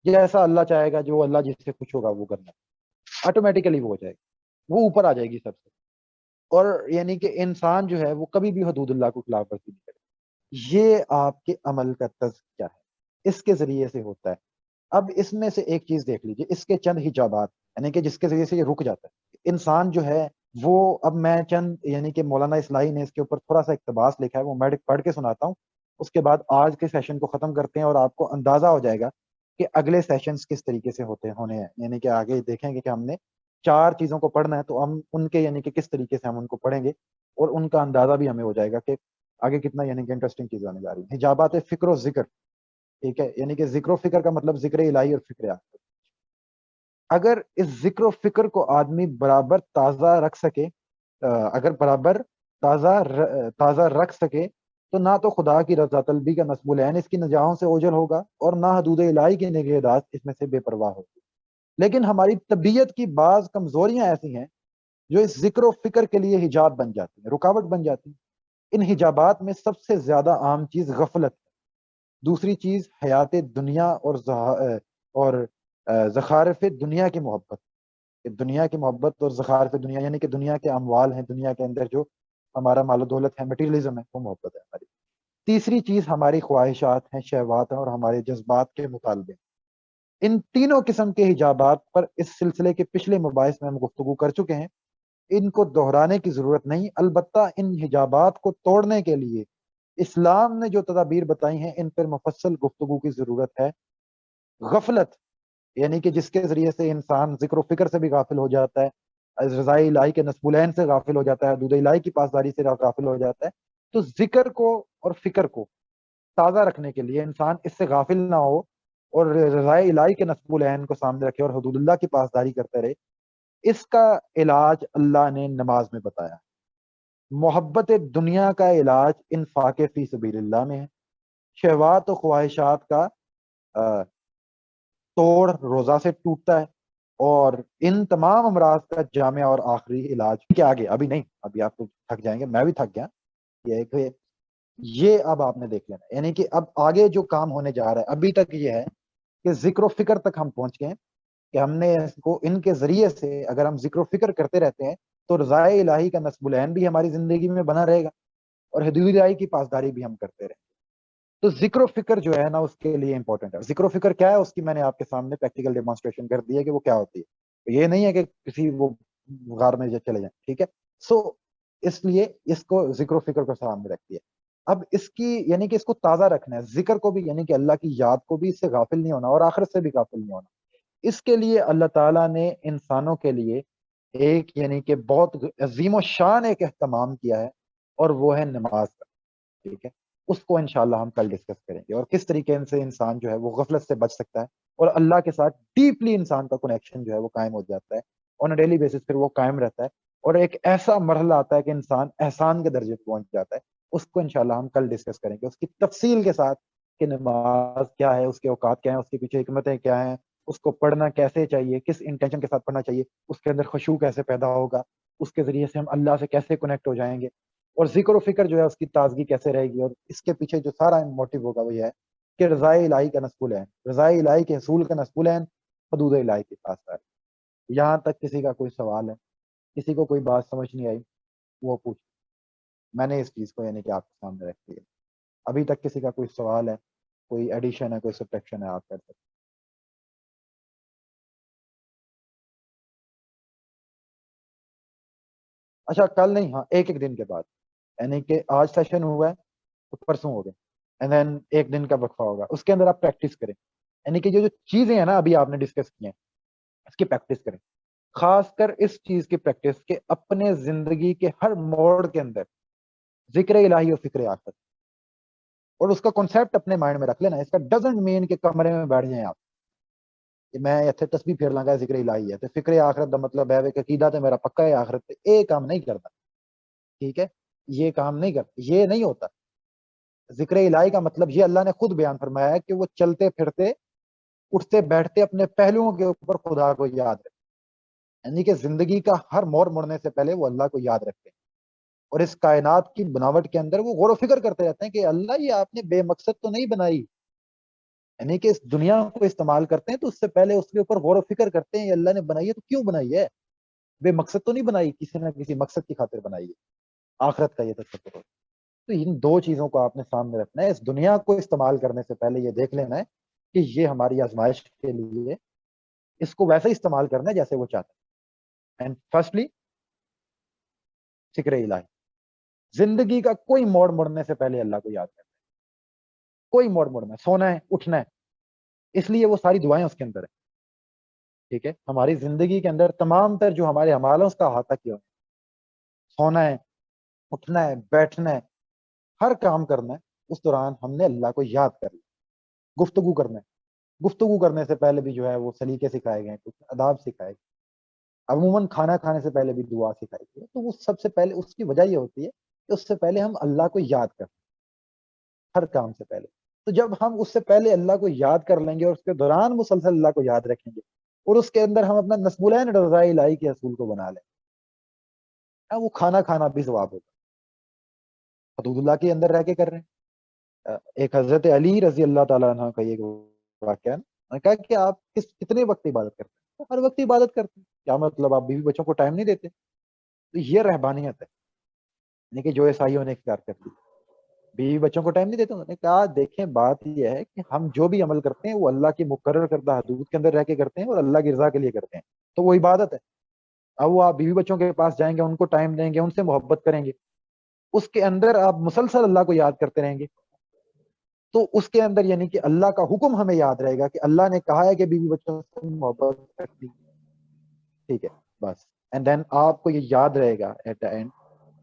جیسا اللہ چاہے گا، جو اللہ جس سے خوش ہوگا وہ کرنا ہے، آٹومیٹیکلی وہ ہو جائے گی، وہ اوپر آ جائے گی سب سے۔ اور یعنی کہ انسان جو ہے وہ کبھی بھی حدود اللہ کو خلاف ورزی نہیں کرے، یہ آپ کے عمل کا تزکیہ ہے، اس کے ذریعے سے ہوتا ہے۔ اب اس میں سے ایک چیز دیکھ لیجئے، اس کے چند حجابات، یعنی کہ جس کے ذریعے سے یہ رک جاتا ہے انسان جو ہے وہ، اب میں چند یعنی کہ مولانا اصلاحی نے اس کے اوپر تھوڑا سا اقتباس لکھا ہے، وہ میں پڑھ کے سناتا ہوں، اس کے بعد آج کے سیشن کو ختم کرتے ہیں اور آپ کو اندازہ ہو جائے گا کہ اگلے سیشنز کس طریقے سے ہونے ہیں، یعنی کہ آگے دیکھیں گے کہ ہم نے 4 چیزوں کو پڑھنا ہے، تو ہم ان کے یعنی کہ کس طریقے سے ہم ان کو پڑھیں گے، اور ان کا اندازہ بھی ہمیں ہو جائے گا کہ آگے کتنا یعنی کہ انٹرسٹنگ چیز آنے جا رہی ہیں۔ حجابات فکر و ذکر، ٹھیک ہے، یعنی کہ ذکر و فکر کا مطلب ذکر الہی اور فکر آخرت۔ اگر اس ذکر و فکر کو آدمی برابر تازہ رکھ سکے، اگر برابر تازہ رکھ سکے، تو نہ تو خدا کی رضا طلبی کا نصب العین اس کی نجاحوں سے اوجھل ہوگا، اور نہ حدود الہی کی نگہداشت اس میں سے بے پرواہ ہوگی۔ لیکن ہماری طبیعت کی بعض کمزوریاں ایسی ہیں جو اس ذکر و فکر کے لیے حجاب بن جاتی ہیں، رکاوٹ بن جاتی ہیں۔ ان حجابات میں سب سے زیادہ عام چیز غفلت ہے، دوسری چیز حیات دنیا اور زخارف دنیا کی محبت، کہ دنیا کی محبت اور زخارف دنیا، یعنی کہ دنیا کے اموال ہیں، دنیا کے اندر جو ہمارا مال و دولت ہے، مٹیریلزم ہے، وہ محبت ہے ہماری۔ تیسری چیز ہماری خواہشات ہیں، شہوات ہیں، اور ہمارے جذبات کے مطالبے۔ ان تینوں قسم کے حجابات پر اس سلسلے کے پچھلے مباحث میں ہم گفتگو کر چکے ہیں، ان کو دہرانے کی ضرورت نہیں، البتہ ان حجابات کو توڑنے کے لیے اسلام نے جو تدابیر بتائی ہیں ان پر مفصل گفتگو کی ضرورت ہے۔ غفلت، یعنی کہ جس کے ذریعے سے انسان ذکر و فکر سے بھی غافل ہو جاتا ہے، رضائے الہی کے نصب العین سے غافل ہو جاتا ہے، حدود الہی کی پاسداری سے غافل ہو جاتا ہے، تو ذکر کو اور فکر کو تازہ رکھنے کے لیے انسان اس سے غافل نہ ہو، اور رضائے الہی کے نصب العین کو سامنے رکھے اور حدود اللہ کی پاسداری کرتے رہے، اس کا علاج اللہ نے نماز میں بتایا۔ محبت دنیا کا علاج انفاق فی سبیل اللہ میں ہے، شہوات و خواہشات کا توڑ روزہ سے ٹوٹتا ہے، اور ان تمام امراض کا جامع اور آخری علاج کے آگے ابھی نہیں، ابھی آپ تو تھک جائیں گے، میں بھی تھک گیا، یہ اب آپ نے دیکھ لینا، یعنی کہ اب آگے جو کام ہونے جا رہا ہے، ابھی تک یہ ہے کہ ذکر و فکر تک ہم پہنچ گئے ہیں، کہ ہم نے اس کو ان کے ذریعے سے اگر ہم ذکر و فکر کرتے رہتے ہیں تو رضائے الہی کا نصب العین بھی ہماری زندگی میں بنا رہے گا، اور حدود الہی کی پاسداری بھی ہم کرتے رہیں گے۔ تو ذکر و فکر جو ہے نا اس کے لیے امپورٹنٹ ہے۔ ذکر و فکر کیا ہے اس کی میں نے آپ کے سامنے پریکٹیکل ڈیمانسٹریشن کر دی ہے کہ وہ کیا ہوتی ہے، یہ نہیں ہے کہ کسی وہ غار میں چلے جائیں، ٹھیک ہے۔ سو اس لیے اس کو ذکر و فکر کو سامنے رکھتی ہے۔ اب اس کی یعنی کہ اس کو تازہ رکھنا ہے، ذکر کو بھی یعنی کہ اللہ کی یاد کو بھی، اس سے غافل نہیں ہونا، اور آخرت سے بھی غافل نہیں ہونا۔ اس کے لیے اللہ تعالیٰ نے انسانوں کے لیے ایک یعنی کہ بہت عظیم و شان ایک اہتمام کیا ہے، اور وہ ہے نماز کا، ٹھیک ہے۔ اس کو انشاءاللہ ہم کل ڈسکس کریں گے، اور کس طریقے سے انسان جو ہے وہ غفلت سے بچ سکتا ہے، اور اللہ کے ساتھ ڈیپلی انسان کا کنیکشن جو ہے وہ قائم ہو جاتا ہے، آن اے ڈیلی بیسس پھر وہ قائم رہتا ہے، اور ایک ایسا مرحلہ آتا ہے کہ انسان احسان کے درجے پہ پہنچ جاتا ہے۔ اس کو انشاءاللہ ہم کل ڈسکس کریں گے، اس کی تفصیل کے ساتھ، کہ نماز کیا ہے، اس کے اوقات کیا ہیں، اس کے پیچھے حکمتیں کیا ہیں، اس کو پڑھنا کیسے چاہیے، کس انٹینشن کے ساتھ پڑھنا چاہیے، اس کے اندر خشوع کیسے پیدا ہوگا، اس کے ذریعے سے ہم اللہ سے کیسے کنیکٹ ہو جائیں گے، اور ذکر و فکر جو ہے اس کی تازگی کیسے رہے گی، اور اس کے پیچھے جو سارا موٹیو ہوگا وہ یہ ہے کہ رضائے الہی کا نصب العین، رضائے الہی کے حصول کا نصب العین، حدود الہی کے پاس ہے۔ یہاں تک کسی کا کوئی سوال ہے، کسی کو کوئی بات سمجھ نہیں آئی، وہ پوچھ، میں نے اس چیز کو یعنی کہ آپ کے سامنے رکھ دیا۔ ابھی تک کسی کا کوئی سوال ہے، کوئی ایڈیشن ہے، کوئی سبٹریکشن ہے، آپ کر سکتے۔ اچھا کل نہیں، ہاں ایک ایک دن کے بعد، یعنی کہ آج سیشن ہوا ہے تو پرسوں ہو گئے، اینڈ دین ایک دن کا وقفہ ہوگا، اس کے اندر آپ پریکٹس کریں، یعنی کہ جو چیزیں ہیں نا ابھی آپ نے ڈسکس کی ہیں اس کی پریکٹس کریں، خاص کر اس چیز کی پریکٹس کہ اپنے زندگی کے ہر موڑ کے اندر ذکر الہی اور فکر آخرت، اور اس کا کنسیپٹ اپنے مائنڈ میں رکھ لینا۔ اس کا ڈزنٹ مین کہ کمرے میں بیٹھ جائیں آپ کہ میں اتنے تسبیح پھیر لاں گا ذکر الہی ہے، تو فکر آخرت کا مطلب ہے کہ عقیدہ تے میرا پکا ہے آخرت تے، یہ کام نہیں کرتا۔ ٹھیک ہے، یہ کام نہیں کرتے، یہ نہیں ہوتا۔ ذکر الہی کا مطلب یہ اللہ نے خود بیان فرمایا ہے کہ وہ چلتے پھرتے اٹھتے بیٹھتے اپنے پہلوؤں کے اوپر خدا کو یاد رکھتے، یعنی کہ زندگی کا ہر موڑ مڑنے سے پہلے وہ اللہ کو یاد رکھتے ہیں، اور اس کائنات کی بناوٹ کے اندر وہ غور و فکر کرتے رہتے ہیں کہ اللہ یہ آپ نے بے مقصد تو نہیں بنائی، یعنی کہ اس دنیا کو استعمال کرتے ہیں تو اس سے پہلے اس کے اوپر غور و فکر کرتے ہیں یہ اللہ نے بنائی ہے تو کیوں بنائی ہے، بے مقصد تو نہیں بنائی، کسی نہ کسی مقصد کی خاطر بنائی ہے، آخرت کا یہ تصور ہو۔ تو ان دو چیزوں کو آپ نے سامنے رکھنا ہے، اس دنیا کو استعمال کرنے سے پہلے یہ دیکھ لینا ہے کہ یہ ہماری آزمائش کے لیے، اس کو ویسے استعمال کرنا ہے جیسے وہ چاہتا ہے۔ اینڈ فرسٹلی ذکر الہی، زندگی کا کوئی موڑ مڑنے سے پہلے اللہ کو یاد کرنا ہے، کوئی موڑ مڑنا ہے، سونا ہے اٹھنا ہے، اس لیے وہ ساری دعائیں اس کے اندر ہیں، ٹھیک ہے، ہماری زندگی کے اندر تمام تر جو ہمارے اعمال ہیں اس کا احاطہ کیا ہے، سونا ہے اٹھنا ہے بیٹھنا ہے، ہر کام کرنا ہے، اس دوران ہم نے اللہ کو یاد کر لیا، گفتگو کرنا ہے، گفتگو کرنے سے پہلے بھی جو ہے وہ سلیقے سکھائے گئے ہیں، کچھ آداب سکھائے گئے، عموماً کھانا کھانے سے پہلے بھی دعا سکھائی گئی ہے، تو وہ سب سے پہلے اس کی وجہ یہ ہوتی ہے کہ اس سے پہلے ہم اللہ کو یاد کریں، ہر کام سے پہلے، تو جب ہم اس سے پہلے اللہ کو یاد کر لیں گے اور اس کے دوران مسلسل اللہ کو یاد رکھیں گے اور اس کے اندر ہم اپنا نصب رضا الہی کے اصول کو بنا لیں، وہ کھانا کھانا بھی ثواب ہوگا، حدود اللہ کے اندر رہ کے کر رہے ہیں۔ ایک حضرت علی رضی اللہ تعالیٰ عنہ کا یہ واقعہ ہے، انہوں نے کہا کہ آپ کتنے وقت عبادت کرتے ہیں؟ ہر وقت عبادت کرتے ہیں۔ کیا مطلب آپ بیوی بچوں کو ٹائم نہیں دیتے؟ تو یہ رہبانیت ہے، یعنی کہ جو عیسائیوں نے اختیار کر دی، بیوی بچوں کو ٹائم نہیں دیتے۔ انہوں نے کہا دیکھیں بات یہ ہے کہ ہم جو بھی عمل کرتے ہیں وہ اللہ کی مقرر کردہ حدود کے اندر رہ کے کرتے ہیں اور اللہ کی رضا کے لیے کرتے ہیں، تو وہ عبادت ہے۔ اب وہ آپ بیوی بچوں کے پاس جائیں گے، ان کو ٹائم دیں گے، ان سے محبت کریں گے، اس کے اندر آپ مسلسل اللہ کو یاد کرتے رہیں گے، تو اس کے اندر یعنی کہ اللہ کا حکم ہمیں یاد رہے گا کہ اللہ نے کہا ہے کہ بیوی بچوں سے محبت کرنی، ٹھیک ہے، بس، اینڈ دین آپ کو یہ یاد رہے گا ایٹ دا اینڈ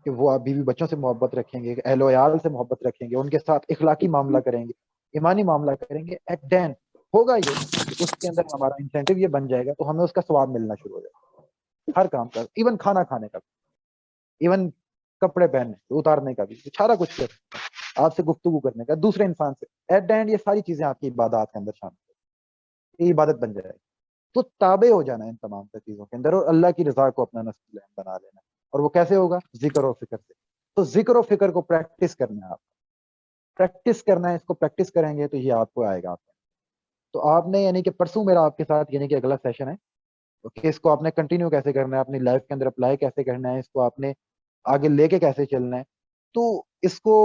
کہ وہ آپ بیوی بچوں سے محبت رکھیں گے، اہل و عیال سے محبت رکھیں گے، ان کے ساتھ اخلاقی معاملہ کریں گے، ایمانی معاملہ کریں گے، ایٹ دین ہوگا یہ کہ اس کے اندر ہمارا انسینٹیو یہ بن جائے گا، تو ہمیں اس کا ثواب ملنا شروع ہو جائے گا، ہر کام کا، ایون کھانا کھانے کا، ایون کپڑے پہننے اتارنے کا بھی، سارا کچھ کر آپ سے گفتگو کرنے کا دوسرے انسان سے، ایٹ دا اینڈ یہ ساری چیزیں آپ کی عبادات کے اندر شامل ہیں، یہ عبادت بن جائے گی، تو تابع ہو جانا ہے ان تمام چیزوں کے اندر اور اللہ کی رضا کو اپنا نصب بنا لینا، اور وہ کیسے ہوگا؟ ذکر و فکر سے۔ تو ذکر و فکر کو پریکٹس کرنا ہے، آپ پریکٹس کرنا ہے، اس کو پریکٹس کریں گے تو یہ آپ کو آئے گا۔ تو آپ نے یعنی کہ پرسوں میرا آپ کے ساتھ یعنی کہ اگلا سیشن ہے کہ اس کو آپ نے کنٹینیو کیسے کرنا ہے، اپنی لائف کے اندر اپلائی کیسے کرنا ہے، اس کو آپ نے آگے لے کے کیسے چلنا ہے، تو اس کو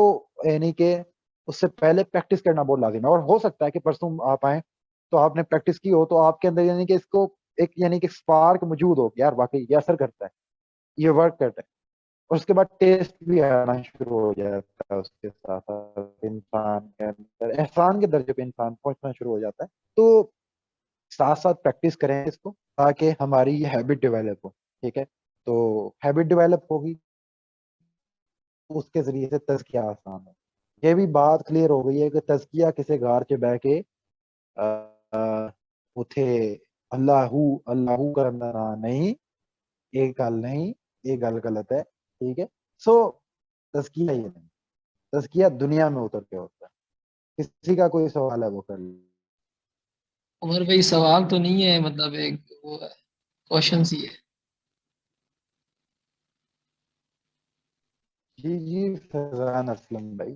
یعنی کہ اس سے پہلے پریکٹس کرنا بہت لازم ہے، اور ہو سکتا ہے کہ پرسوں آپ آئیں تو آپ نے پریکٹس کی ہو تو آپ کے اندر یعنی کہ اس کو ایک یعنی کہ سپارک موجود ہو کہ یار واقعی یہ اثر کرتا ہے، یہ ورک کرتا ہے، اور اس کے بعد ٹیسٹ بھی آنا شروع ہو جاتا ہے، اس کے ساتھ ساتھ انسان کے اندر احسان کے درجے پہ انسان پہنچنا شروع ہو جاتا ہے۔ تو ساتھ ساتھ پریکٹس کریں اس کو تاکہ ہماری یہ ہیبٹ ڈیولپ ہو، ٹھیک ہے، تو ہیبٹ ڈیولپ ہوگی تو اس کے ذریعے سے تزکیہ آسان ہے۔ یہ بھی بات کلیئر ہو گئی ہے کہ تزکیہ کسی غار کے بہ کے اتھے اللہ کرنا نہیں، ایک گل نہیں، یہ گل غلط ہے، ٹھیک ہے، سو تزکیہ یہ نہیں، تزکیہ دنیا میں اتر کے ہوتا ہے۔ کسی کا کوئی سوال ہے وہ کر لیں۔ عمر بھائی سوال تو نہیں ہے، مطلب ایک وہ کوشچن سی ہے۔ جی جی فیضان اسلم بھائی